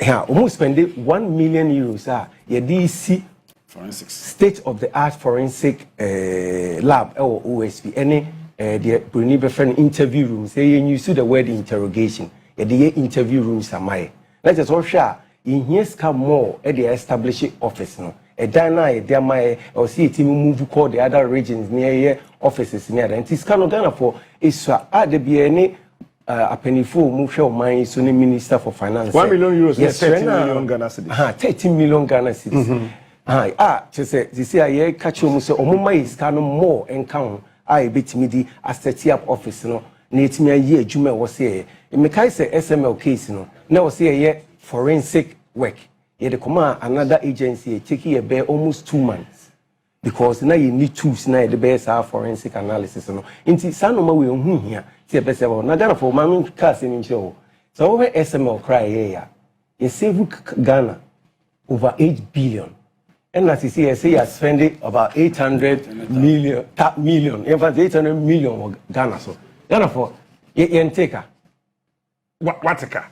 Yeah, almost spending 1 million euros. Yeah, DC forensics state of the art forensic lab or OSP. Any the Bruni friend interview rooms. Say you use the word interrogation. Yeah, the interview rooms are my. Let's just all share. In here, come more at the established office no. A dana, there my or see it move call the other regions near here offices near. And it's kind of Ghana for is at the BNA a penny full move show my Sunni Minister for Finance. 1 million euros, yes, 13 million Ghana cedis. 13 million Ghana cedis. Just say this year catch you say Omuma is kind of more encounter. I bet me the set up office no. Need me a year Juma was here. In me say SML case no. Now was here forensic work. Yeah, the command another agency taking a bear almost 2 months because now you need tools now the best forensic analysis no. Inti sanoma we on here. See best about na Ghana for mami cars in show. So over SML cry here. You save Ghana over 8 billion. And as you see, I say you are spending about 800 million. In fact, 800 million of Ghana. So Ghana for you take her. What a car?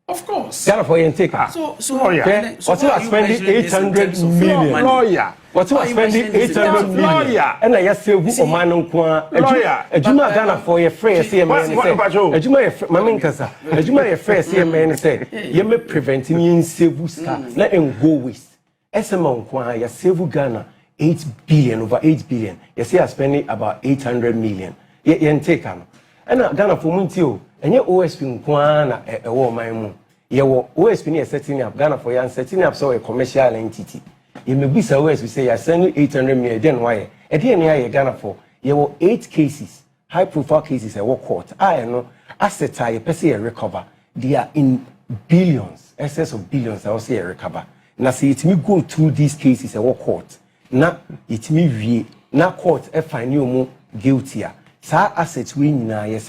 Of course. Ghana for you take her. So lawyer. Okay. What you are spending 800 million. Lawyer. What you are spending 800 million. Lawyer. And I just say who man lawyer. Ejuma Ghana for your friend CMN say. Ejuma Mama Nkasa. Ejuma your friend CMN say. You may prevent me in save scar. Let him go waste. SML Nkwa ya save Ghana 8 billion over 8 billion. You see I spending about 800 million. You take am. And Ghana for Muntio. And your OSP Nkwa na a woman mu. Your OSP ni setting up Ghana for you setting up so a commercial entity. You may be so OSP say you send 800 million then why? At the end you Ghana for you 8 cases, high profile cases at court. I know assets are person recover. They are in billions, excess of billions. I will say recover. Now see it me go through these cases at court. Now it me we now court find you more guilty. Sa assets we na yes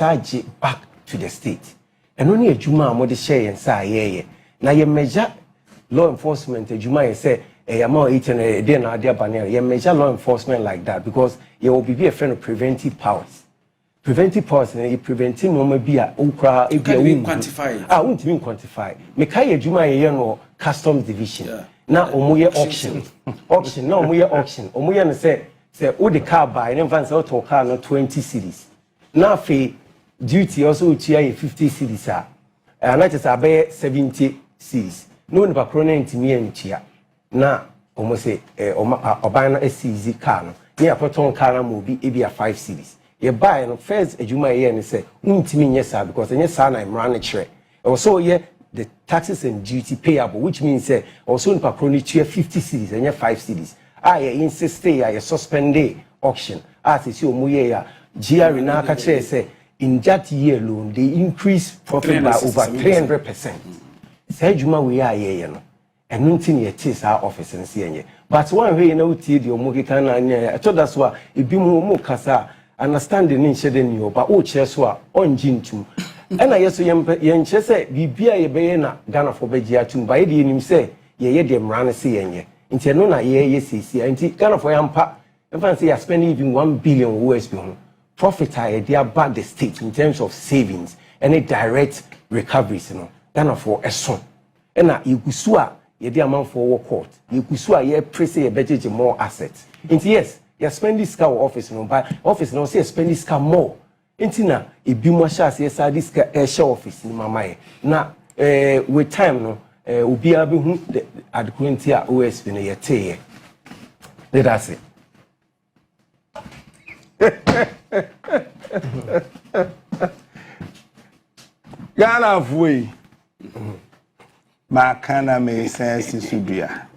back to the state. And only a Juma mo de share and say now you measure law enforcement a Juma say a amount 800 then idea banner. You measure law enforcement like that because you will be a friend of preventive powers. Preventive powers and preventing no be a ukra if you quantify. I won't even quantify. Me kaya Juma no customs division. Yeah. Now omuye auction. Auction no omuye auction. Omuye no say all the car buy and advance auto car no 20 cedis. Now fe duty also chia 50 cedis and that is about 70 cedis. No ni pakrona ntimi anchia. Na omo say oban na seize car no. Ni apoton car na mo bi e bia 5 cedis. You buy no first ejuma ye and say ntimi nyesa because nyesa na imran chere. Also ye the taxes and duty payable, which means also in Paproni 50 cedis and 5 cedis. I insist I suspend auction. As you see, Muya, GR in Akache say in that year alone they increase profit by over 300%. Say Juma we are here, and nothing yet is our office and see. But one way you know, the Omogitan, I told us what it be more Kasa, understanding in shedding you, but oh, Cheswa on Jintum. And I yes, yen say, Bibia ye be na Ghana for Begia to buy the him say, ye dem run see ye. Into no na ye see, and Ghana for Yampa, and fancy I spend even 1 billion USD profit I dear bad the state in terms of savings and a direct recoveries, you know, Ghana for a son. And now you kusua ye dear man for court, you kusua ye press a budget more assets. Into yes, you spend this car office no buy office no say spend this car more. Intina, if you must say, this share office in my mind. Now, with time, no, obi a be hu adekunti a OSP no yete let us see Ghana foi makana me sense subia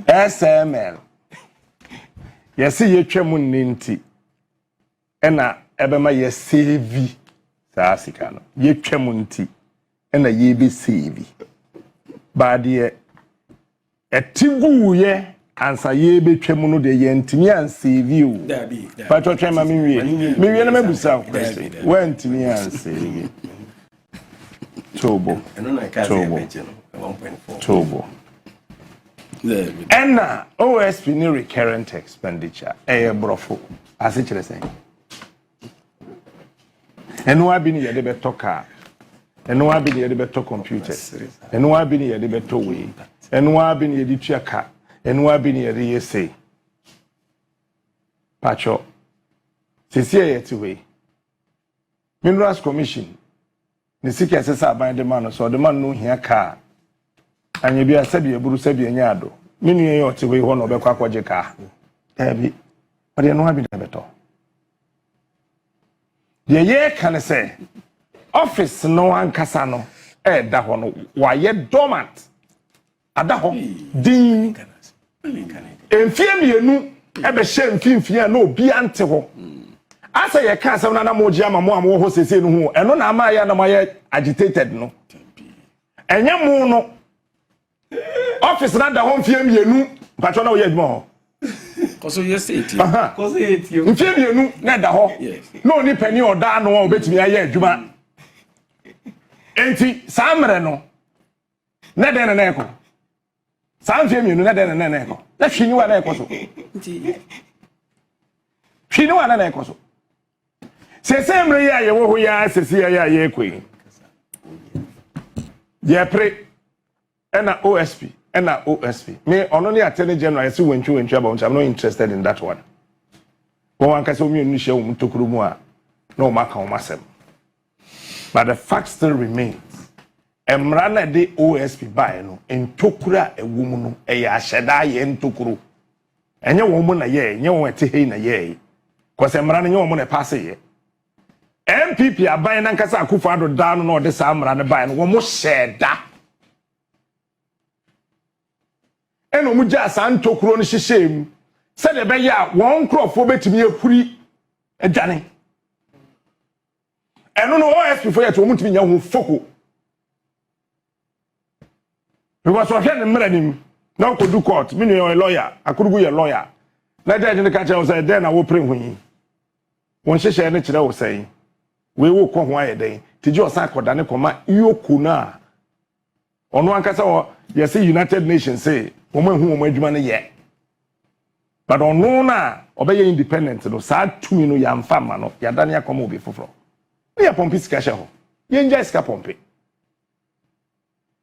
SML yesi yetwam nninti ena ebema ye save saa sika no yetwam nti ena ye be save ba de etigu ye ansa ye betwam no de ye ntimi an save o pato twema me wie na mabusa question when ntimi an save Tobo. Ena OSP ni recurrent expenditure brofo as it is saying. Eno abi ni yede beto car. Eno abi ni yede beto computers. Eno abi ni yede beto we. Eno abi ni yede tua car. Eno abi ni yede yese. Pacho. Sisi yeti we. Minerals Commission ni siki asesa aban de man so de man no hia car. Anya bia sabi eburu sabi anya ado minu ye ote we ho no be kwa kwaje ka ebi ode no abi na beto ye kan say office no ankasa no da ho no wa ye dormant ada ho din enfie mienu e be hye mfimfia na obi ante ho asa ye ka asem na mo gia ma mo am ho sese no hu eno na ama ya na ma ye agitated no enye mu no office na da hon fie mienu patro na wo ye adwuma ho koso yeseti koso yeti fie mienu na da ho no ni pani oda no wo betimi aye adwuma enti samre no na den na eko sam fie mienu na den na eko na hwini wa na eko so enti hwini wa na eko so sesemre ya ye wo ho ya sesi ya ye ekwe ye pre ena OSP me ono ni attorney general yesi wentwu about I'm not interested in that one won wan kase omi onu hye wo mtokuru mu a na o maka o masem but the fact still remains emra na de OSP buy no ntokura ewum no ya ahyeda ye ntokuru enye wo mu na ye enye wo ete hei na ye cause emra na nye wo mu na pass ye MPP aban na nkasa akufo ado da no na o de sa emra na buy no wo mu hyeda eno mu ja san tokuro no hyehyem se de be ya won krofo betimi akuri adwane eno no OSP for yet wo mutimi nya hu foko because o hwe ne mranim na ko du court me no lawyer akurugu ye lawyer na judge ne ka che wo say den na wo pre hunyi won hyehye ne kire wo say we wo ko ho ayeden tiji o san koda ne koma yoku na ono ankasa o yes United Nations say woman hu woman adwuma ne ye but ono na obeye independent no sa tumi no ya mfa ma no ya dane akoma obi foforo ne ya pompi sika hye ho ye nja sika pompi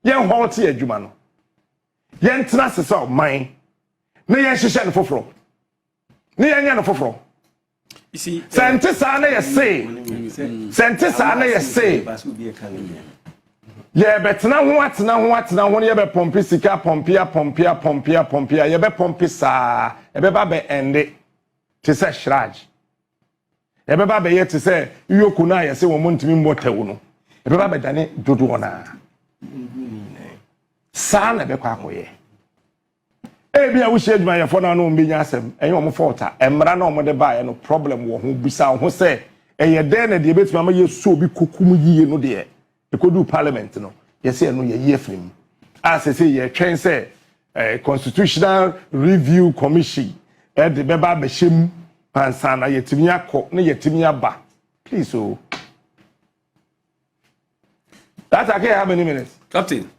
ye holti adwuma no ye ntena sesa man ne ye hyehye ne foforo ne ye nya ne foforo isi sente sa na ye say sente sa na ye say ye betena ho atena ho ye be pompi sika pompia ye be pompi sa ye be ba be ende te se shraj ye be ba be ye te se yoku na ye se wo montimi mbotawu no ye be ba be dane dodo ona sa na be kwa akoye e bia wo hye adwuma ye fo na no mbenya asem enye omo faulta emra na omo de ba ye no problem wo ho bisa ho se eye den na de betima ma ye so obi kokum yiye no de ekodu parliament no yesi eno ye yefrim as say ye twen say constitutional review commission de beba be hyem pansa na yetimi akọ na yetimi aba please oh that okay how many minutes captain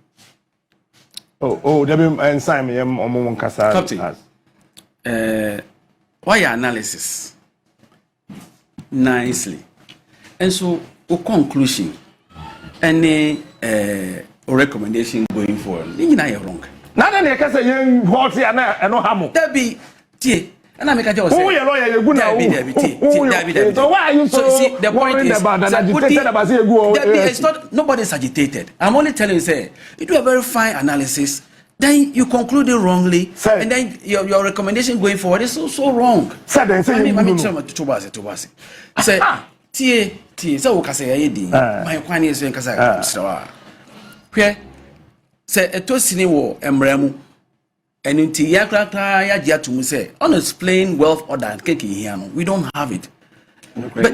there be ensign me omo nkasa captain why your analysis nicely and so a conclusion any recommendation going forward you know you're wrong na na e kase yen hot ya na eno hamo that be tie And I make a joke. Who your lawyer? You good now? So why are you so see, the point is about that? It's not. Nobody is agitated. I'm only telling you, say, you do a very fine analysis. Then you conclude it wrongly, sir, and then your recommendation going forward is so wrong. Sir, then say Tubasi. Say, tie. So we can say, my kwani is saying, "Kasa." Where say a tosini wo emremu. And in Tiakra, ya to say, unexplained wealth order keki here. We don't have it. But,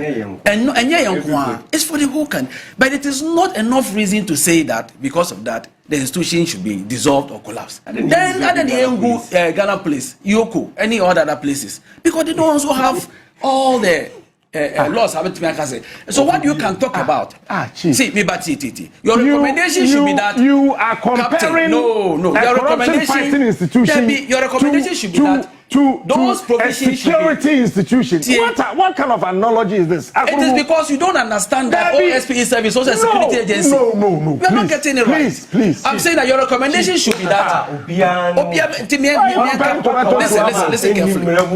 it's for the whole country. But it is not enough reason to say that because of that, the institution should be dissolved or collapsed. Then, other than Ghana place, Yoko, any other places, because they don't also have all the laws. So what you can talk about? See, me but your recommendation should be that you are comparing. No. Your recommendation institution. Your recommendation should be that. Those provisions security institutions. What kind of analogy is this? It is because you don't understand that OSP is a social security agency. No. We are not getting it right. Please. I'm saying that your recommendation should be that. Listen carefully. Let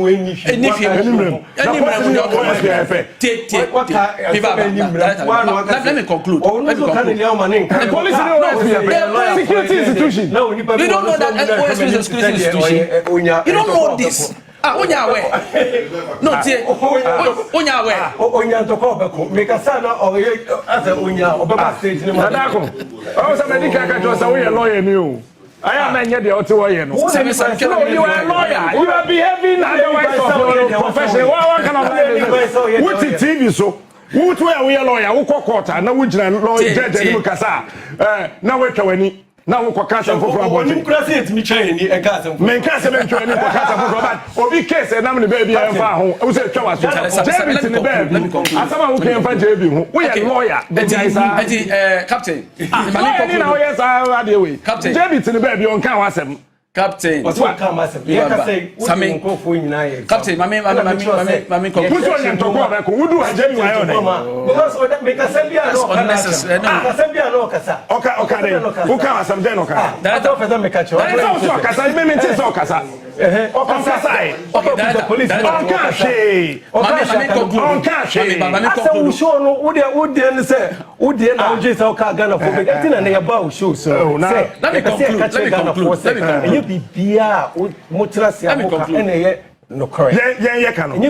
me conclude. Security institution. You don't know that OSP is a security institution. You don't know this. Onya aware. No, Onya aware. Onya to call back. Make a son or as a Onya or stage. I was a medical lawyer new. I am a the auto. You are a lawyer. You are behaving otherwise of your profession. What kind of what's the TV so? Who to we a lawyer? Who court? Now we lawyer judge and Mukasa. Now we're trying. Now we can cast for problem. You can say it me chain ni cast. Men cast me chain ni cast for problem. Obi case na me baby am fa ho. We say twa so. JB in the baby. Asama who can fa JB ho. We are lawyer. Captain. Mami na we say ade we. JB in the baby on kan wasem. Captain. What's what come as a Captain, Mami, who's on to go back? Who do a genuine? Because make a Sambia no Casa. Okay. Who can some Denoka? That's all for them. Make a choice. That's also Casa. You mean it's all Casa. Okay, the police. On cash. I will show no would say, would the energy so Ghana for me. That's in a about show. So let me conclude. Be beer Mutrasia and no correct.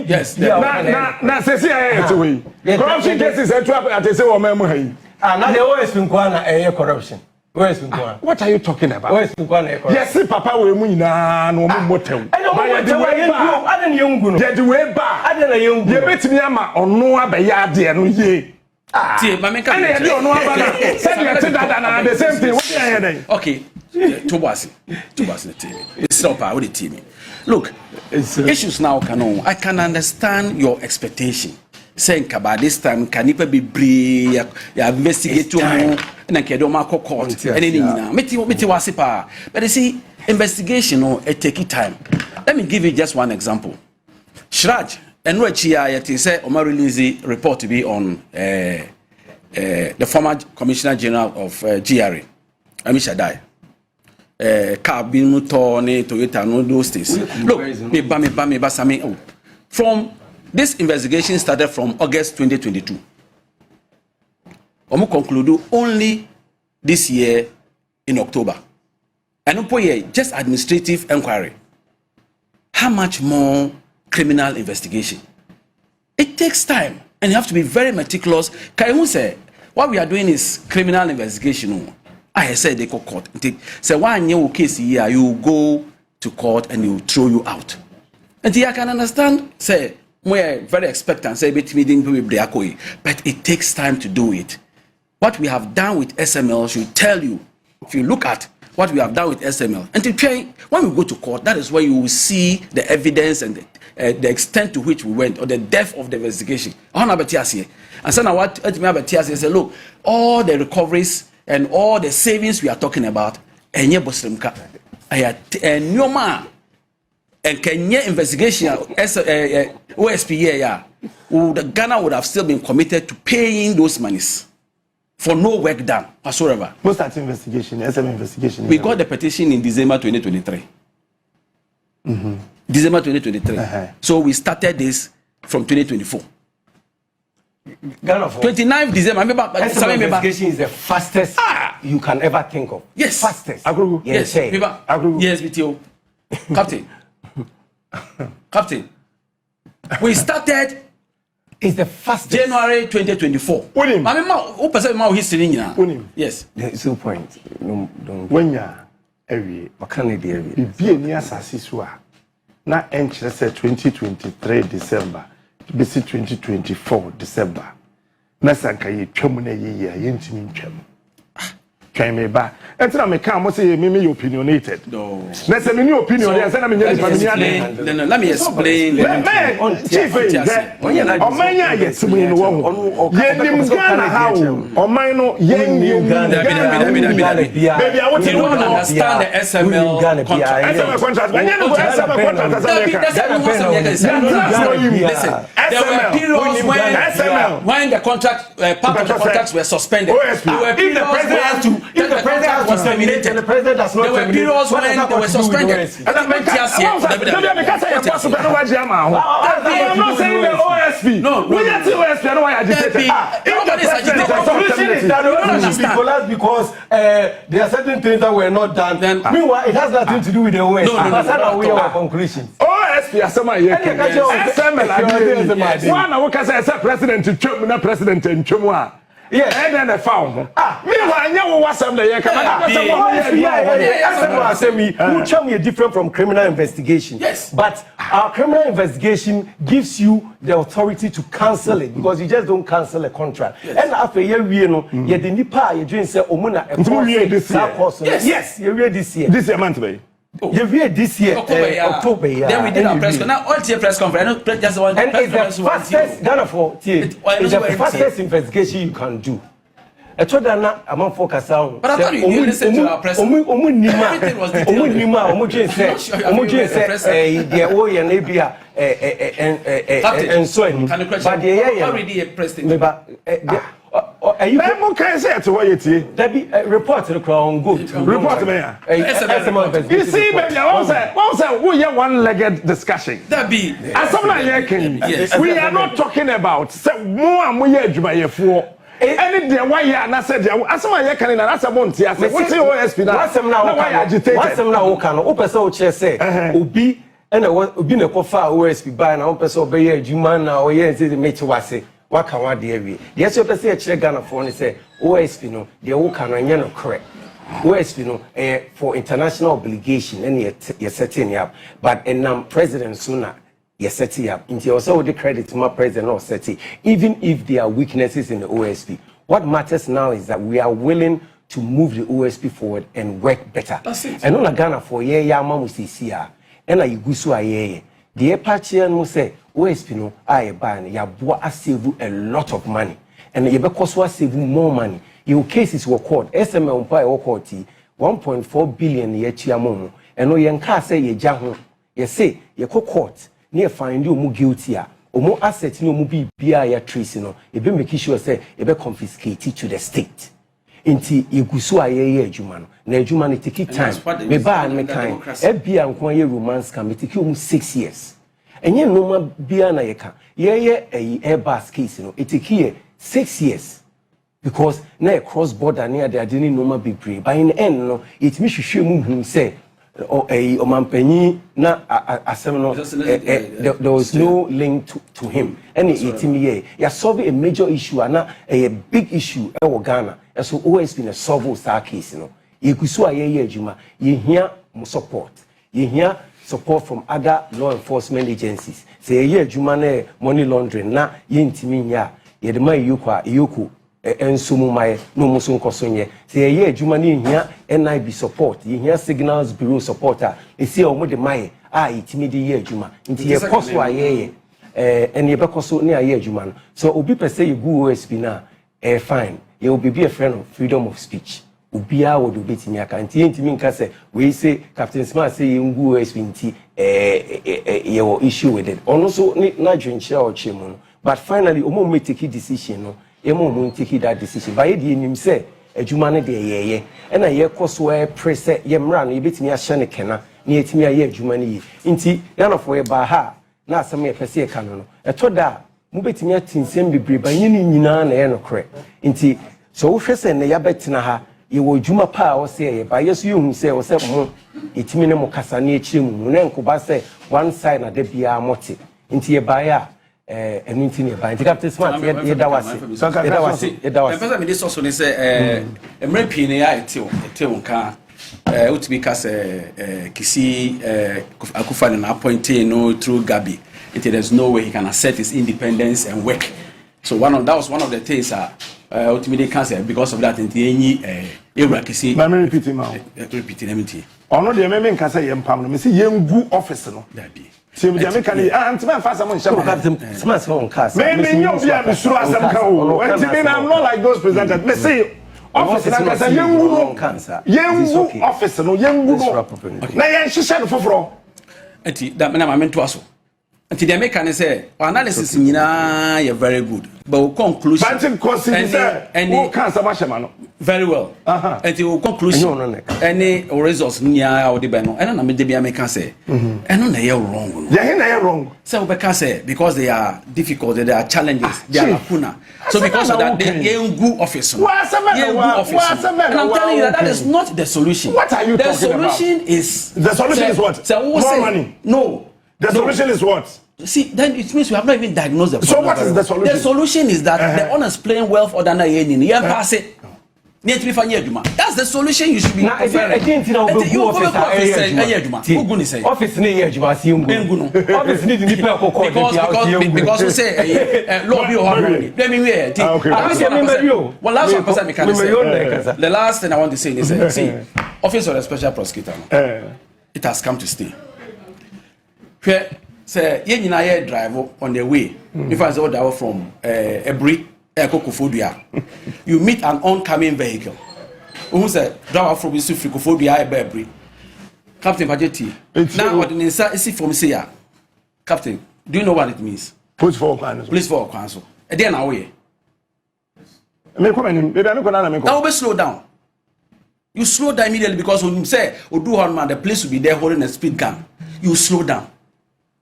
Yes. Now, say, corruption cases are trapped at the same memory. And now they always been a corruption. What are you talking about? Yes, Papa will win no motel. I don't young. Get way back. I don't young. You bet me or no abayadi and ye. The same thing. Okay. Tubasi the team. It's not power the team. Look, issues now I can understand your expectation. Saying about this time can it be brave, you investigate to and then kedo court and anything. Meti wasipa. But you see, investigation it take time. Let me give you just one example. Shraj and Rechia say Omar release a report to be on the former Commissioner General of GRA, Amisha Dai. Car being Toyota, no those things. Look, from this investigation started from August 2022. We conclude only this year in October. And just administrative inquiry. How much more criminal investigation? It takes time, and you have to be very meticulous. Kaimu say, what we are doing is criminal investigation. I said they go court. Say one new case here, you go to court and you throw you out. And I can understand. Say we're very expectant. Say but it takes time to do it. What we have done with SML should tell you. If you look at what we have done with SML, and when we go to court, that is where you will see the evidence and the extent to which we went, or the depth of the investigation. And so now what say, look, all the recoveries and all the savings we are talking about, and Nyoma and Kenya investigation OSP, Ghana would have still been committed to paying those monies for no work done whatsoever. What's that investigation? SM investigation. We got the petition in December 2023. December 2023. So we started this from 2024. 29th December. I remember. Investigation is the fastest you can ever think of. Yes. Fastest. Yes. Yes, with you, Captain. Captain. We started. It's the fastest. January 2024. I remember. Who percent more history now? Yes. There's no point. No. When you every Canada, be near Sassisua. Now, entry 2023 December. Bisi 2024 December. Nasanka ye twamuna ye yentimi ntwam. Twan me ba. Entina me kan mo say me opinionated. No. Na say me opinion dey say na me nyɛ No, let me explain. Chief, omanya ye timu no wo. Ye nim Ghana how. Oman no ye nim Ghana. Baby, I want to understand the SML contract. SML contract. SML contract. Listen, there were periods when the contract, part of the contracts were suspended. If the president was terminated, and the president does not there were periods when they were suspended. I'm not saying the OSP. No, we are the OSP. I know why agitated. Everybody is agitated. The solution is that the should be collapsed because there are certain things that were not done. Meanwhile, it has nothing to do with the OSP. That's how we are conclusions. OSP is somebody. One of the president to Trump, not president in Chumwa. Yeah, and then I found. Meanwhile, you was some day. Who tell me different from criminal investigation? Yes. But our criminal investigation gives you the authority to cancel it because you just don't cancel a contract. Yes. And after a year, you know, you the nipa you doing say omuna. Yes, you read this year. This year, month way. You read this year, October. Then we did our press conference. Now, all the press conference. Just one. And it's the fastest. Ghana for it's the fastest investigation you can do. I told them that I'm on focus on. But I thought you didn't listen to our press conference. Everything was detailed. And so on. But already a president. You can say to what you see. There be report to the crown. Good. Report to me. You see, baby, once we have one-legged discussion. That be. As someone we are not talking about more and more for. Any day why you na said as I can na as month ya say what OSP na what's now why agitated what's now can o person o che say obi na obi na kofa OSP buy na o person obey adwuma na o ye say make wase waka wa de awie de say o person e kire Ghana for ni say OSP no de wo kan no nye no correct OSP no for international obligation and you setting up but president sooner you're setting up. Into also the credit to my president or setting. Even if there are weaknesses in the OSP, what matters now is that we are willing to move the OSP forward and work better. That's it. And on Ghana for mama musisia. And I gusu aye. The Apache no say OSP no aye ban ya boa save a lot of money. And you because save more money. Your cases were court. SML umpa e court 1.4 billion ye chiamomo. And no yenka say ye jaho. Ye say ye court. Near find you guilty or asset no be ya trace no e be make sure say e be confiscate to the state inti igusu aye adwuma na adwuma no take time me ba me kan e bia nko ye romance can me take 6 years enye no ma bia na ye ka ye airbus case no it take 6 years because na cross border near there didn't no ma be brave by in end no it me hwehwe mu hu say Omampenyi na asem no there was no link to him and it ya solve a major issue and a big issue e Ghana so always been a solve that case no yekusu aye adwuma ye hia support ye hia support from other law enforcement agencies say ye adwuma na money laundering na ye ntimi nya ye de mai yoku ensumu mai no musun kosonye say ye adwuma na hia NIB support ye hia signals bureau supporter e see omo de mai itimi de ye adwuma nti ye koso aye and ye bekoso na aye adwuma no so obi pese ye gu OSP na fine ye obi be a friend of freedom of speech obia would obetimi aka nti ye ntimi nka say we say Captain Smart say ye ngu OSP nti ye issue with it ono so na dwenche o chemu but finally omo make take decision no emo take that decision by the nim say adwuma ne de ye and na ye koso press ye mra no ye betimi a hye ne kena ni etimi aye adwuma ni nti yana fo e ba ha na asem e pese e kan no etoda mu betimi atinsem bebre ba nyini nyina na ye no kre nti so wo hwese ne ya betina ha ye wo adwuma pa wo se ye ba yeso ye hu se wo se mo etimi ne mo kasa na ekire mu ne nkoba se one side na de bia mote nti ye ba ya enu nti ne ba nti captain smart ye da wase person me dey so ne say emre pii ne ya ete wonka utimi ka say kisi akufa na appointed no through Gabi. There's no way he can assert his independence and work. So that was one of the things ultimately cancer because of that. Repeating now. Repeating everything. Ono de me nka say yempam no me say yengu office no. Dabi. See me dey can antima fa some nsham. Smart on cast. Me nyo bia me suru asem ka o. I'm not like those presenters. Me say office na kasa yengu no cancer. Yengu office no yengu no. Na yen hihye no foforo. Enti da me na ma mento aso. Enti the make say analysis nyina you very good. But conclusion any cancer mashema no. Very well. Enti conclusion any results nyia o de be no. Ena na me de bia make say. Eno na ye wrong no. Yeah, na ye wrong. Say we can say because they are difficult, they are challenges, they are lacuna. So because of that, they good office. And I'm telling you that is not the solution. What are you talking about? The solution is what? More money. No. The solution is what? See, then it means we have not even diagnosed the problem. So what is the solution? The solution is that the honest playing wealth or the pass it. That's the solution you should be preferring. Office ni ye adwuma si ngu. Office ni di people ko because we say law be harmony. Let me hear. Well, last one person can say. The last thing I want to say is see, Office of the Special Prosecutor. It has come to stay. Say ye nyina ye drive on the way. If I say that from Ebri Kofodia, you meet an oncoming vehicle. Who said driver from Isufi Kofodia Ebri. Captain Pajeti. Now what in see from say Captain, do you know what it means? Police for council. Police for council. And then away. Now we slow down. You slow down immediately because when you say Odu Horman, the police will be there holding a speed gun. You slow down.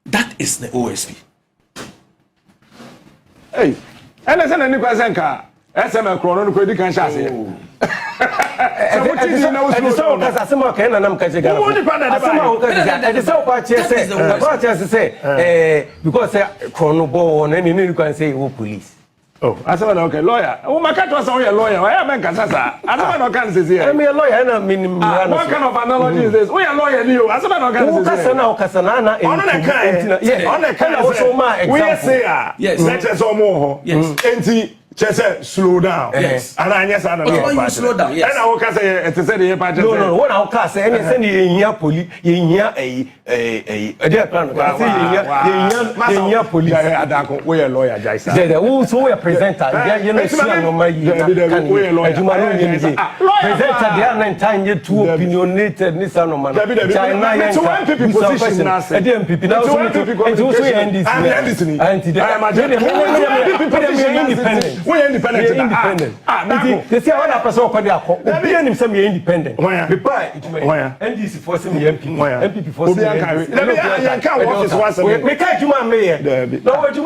That is the OSP. Hey, and I said, any question car. SM Chrono, no credit can share. Police. Oh, I said, okay, lawyer. Oh, my cat was only a lawyer. I am a Casasa. I don't know, can say, I'm a lawyer, and I mean, what kind of analogy is this? We are lawyer, you. I said, I don't know, Casanana, on a kind, yes, on a kind of my example. Yes, let us all more. Yes. Just slow down. Yes. And I yes, I don't know. You slow down. Yes. And I will say it is a no. What I will say, anything in here, police, in here, a dear plan. In here, police. I don't we are lawyer, Jason. They also a presenter. You know, presenter, they are 9 years too opinionated. Nissan, man. China, one people position us. I didn't people now. It's also independent. Independent. We are independent. They say one person for their call. We are independent. Why? NDC for some MP for some. We can't do my mayor. No, what you